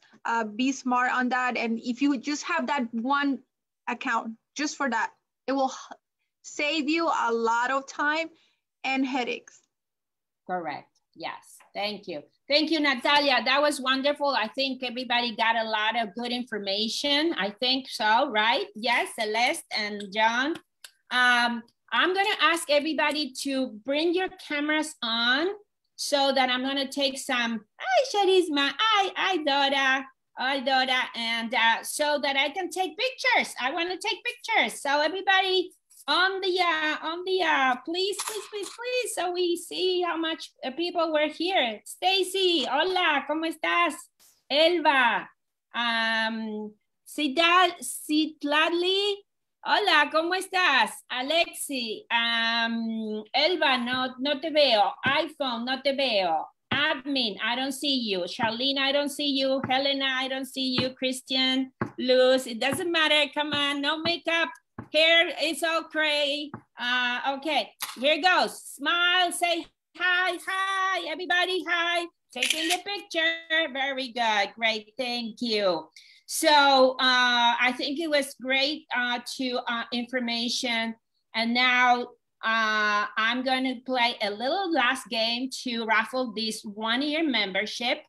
Be smart on that. And if you just have that one account just for that, it will save you a lot of time and headaches. Correct. Yes. Thank you. Thank you, Natalia. That was wonderful. I think everybody got a lot of good information. I think so, right? Yes, Celeste and John. I'm going to ask everybody to bring your cameras on, so that I'm going to take some, hi, Charisma, hi, Dora, and so that I can take pictures. I want to take pictures. So everybody on the, please, so we see how much people were here. Stacy, hola, ¿cómo estás? Elba, Citlali, hola, ¿cómo estás? Alexi, Elba, no te veo. iPhone, no te veo. Admin, I don't see you. Charlene, I don't see you. Helena, I don't see you. Christian, Luz, it doesn't matter. Come on, no makeup. Hair is okay. Okay, here goes. Smile, say hi, everybody, hi. Taking the picture. Very good. Great. Thank you. So I think it was great information. And now I'm going to play a little last game to raffle this 1-year membership.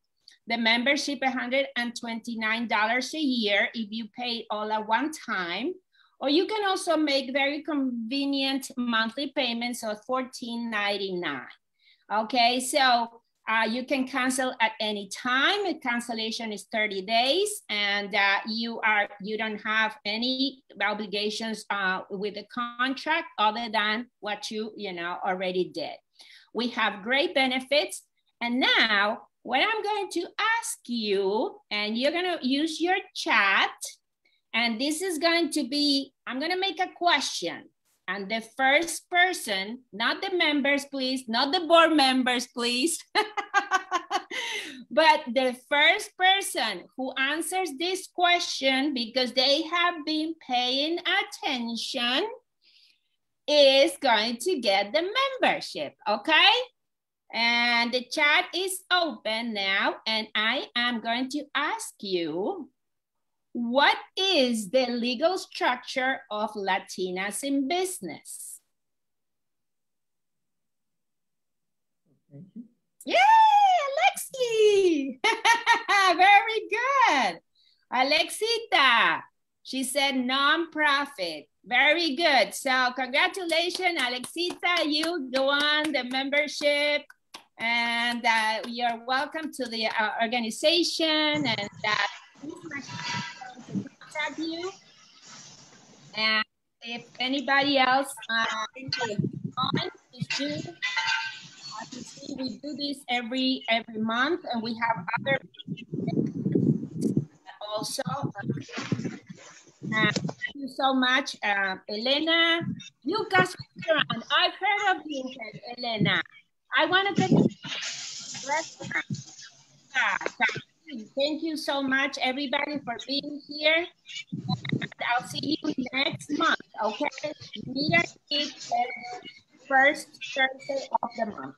The membership $129 a year if you pay all at one time. Or you can also make very convenient monthly payments of $14.99. Okay, so you can cancel at any time. The cancellation is 30 days, and you don't have any obligations with the contract other than what you already did. We have great benefits, and now what I'm going to ask you, and you're going to use your chat, and this is going to be, I'm going to make a question. And the first person, not the members, please, not the board members, please, but the first person who answers this question, because they have been paying attention, is going to get the membership, okay? And the chat is open now, and I am going to ask you, what is the legal structure of Latinas in Business? Yay, Alexi! Very good. Alexita, she said nonprofit. Very good. So congratulations, Alexita. You go on the membership, and you're welcome to the organization, and contact you. And if anybody else as you see, we do this every month, and we have other also. Thank you so much, Elena. Lucas, I've heard of you, Elena. I want to take a restaurant. Thank you so much, everybody, for being here. And I'll see you next month, okay? Meet&Greet first Thursday of the month.